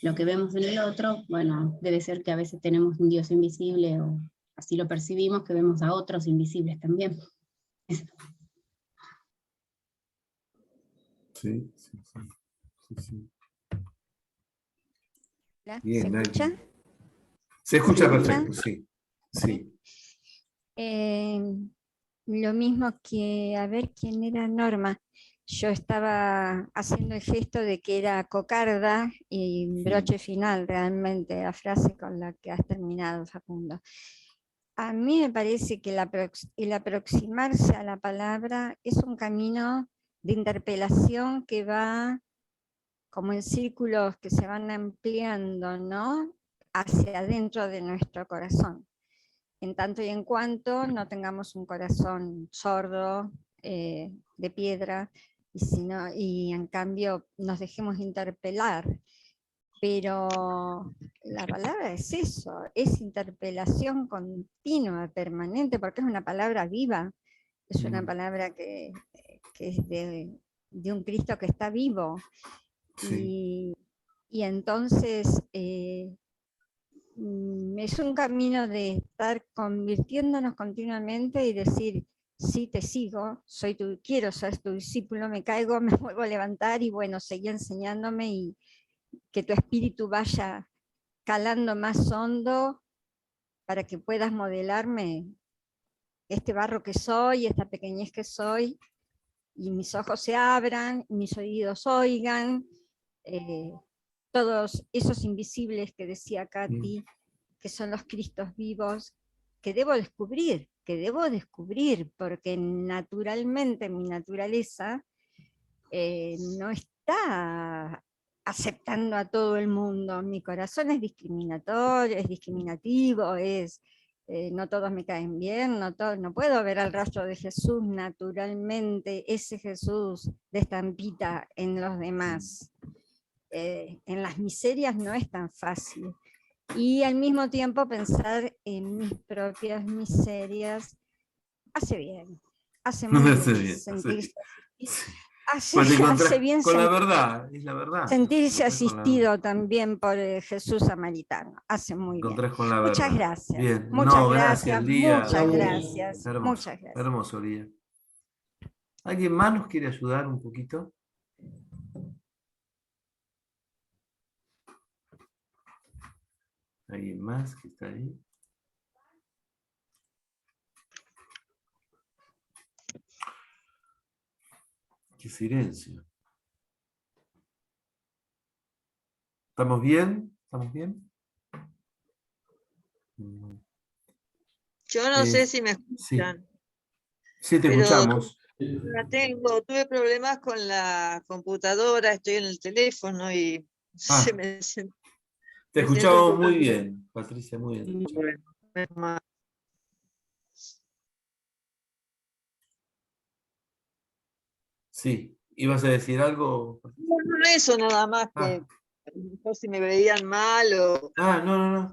lo que vemos en el otro. Bueno, debe ser que a veces tenemos un Dios invisible o así lo percibimos, que vemos a otros invisibles también. Eso. Sí, sí, sí. Sí, sí. Hola, ¿se Bien, escucha? se escucha ¿Se escucha? perfecto, sí. Sí. Lo mismo que, a ver, ¿quién era Norma? Yo estaba haciendo el gesto de que era cocarda y broche final realmente, la frase con la que has terminado, Facundo. A mí me parece que el aproximarse a la palabra es un camino de interpelación que va como en círculos que se van ampliando, ¿no?, hacia adentro de nuestro corazón. En tanto y en cuanto no tengamos un corazón sordo, de piedra, y en cambio nos dejemos interpelar. Pero la palabra es eso, es interpelación continua, permanente, porque es una palabra viva, es una palabra que es de un Cristo que está vivo. Sí. Y entonces es un camino de estar convirtiéndonos continuamente y decir, sí, te sigo, quiero ser tu discípulo, me caigo, me vuelvo a levantar y bueno, seguí enseñándome y que tu espíritu vaya calando más hondo para que puedas modelarme este barro que soy, esta pequeñez que soy, y mis ojos se abran, mis oídos oigan, todos esos invisibles que decía Katy, que son los Cristos vivos, que debo descubrir, porque naturalmente mi naturaleza no está aceptando a todo el mundo. Mi corazón es discriminatorio, es discriminativo, no todos me caen bien, no puedo ver al rastro de Jesús naturalmente, ese Jesús de estampita en los demás. En las miserias no es tan fácil. Y al mismo tiempo pensar en mis propias miserias hace bien, hace muy bien sentirse. Hace bien con la verdad, es la verdad. sentirse asistido también por Jesús samaritano, hace muy bien. Con la verdad. Muchas gracias. Bien. Muchas gracias, Lía. muchas gracias. Hermoso, Muchas gracias. hermoso, Lía. ¿Alguien más nos quiere ayudar un poquito? ¿Alguien más que está ahí? Qué silencio. ¿Estamos bien? ¿Estamos bien? Yo no sé si me escuchan. Sí, te escuchamos. Tuve problemas con la computadora, estoy en el teléfono y se me te escuchamos muy bien, Patricia, muy bien. Bueno, sí, ¿ibas a decir algo? No, eso nada más, que no sé si me veían mal o... No.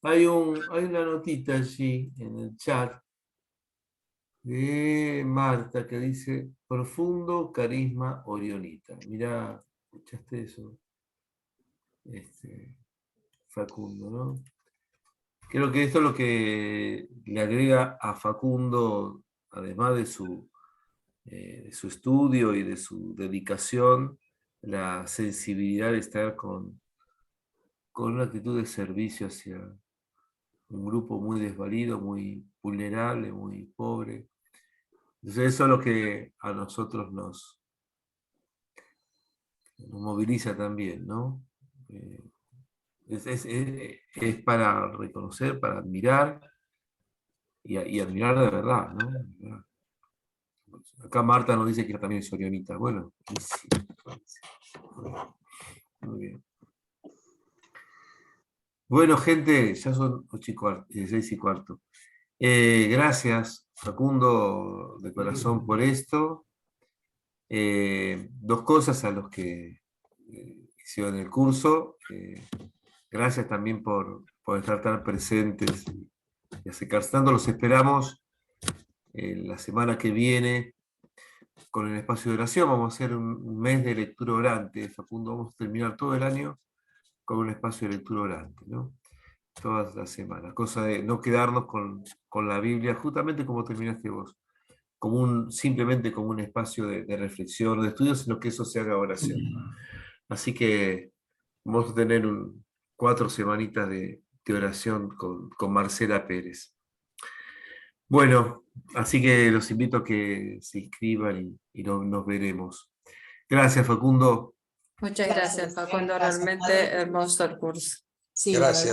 Hay una notita allí en el chat de Marta que dice profundo carisma orionita. Mirá, escuchaste eso, Facundo, ¿no? Creo que esto es lo que le agrega a Facundo, además de su estudio y de su dedicación, la sensibilidad de estar con una actitud de servicio hacia un grupo muy desvalido, muy vulnerable, muy pobre. Entonces eso es lo que a nosotros nos moviliza también, ¿no? Es para reconocer, para admirar y admirar de verdad, ¿no? Acá Marta nos dice que también es orionita. Bueno, muy bien. Bueno, gente, ya son 6:15. Gracias, Facundo, de corazón por esto. Dos cosas a los que hicieron el curso. Gracias también por estar tan presentes y acercarse tanto. Los esperamos la semana que viene con el espacio de oración. Vamos a hacer un mes de lectura orante, Facundo. Vamos a terminar todo el año con un espacio de lectura orante, ¿no? Todas las semanas. Cosa de no quedarnos con la Biblia, justamente como terminaste vos, simplemente como un espacio de reflexión, de estudio, sino que eso se haga oración. Así que vamos a tener 4 semanitas de oración con Marcela Pérez. Bueno, así que los invito a que se inscriban y nos veremos. Gracias, Facundo. Muchas gracias, Facundo. Gracias, Realmente padre. hermoso el curso. Sí, Gracias.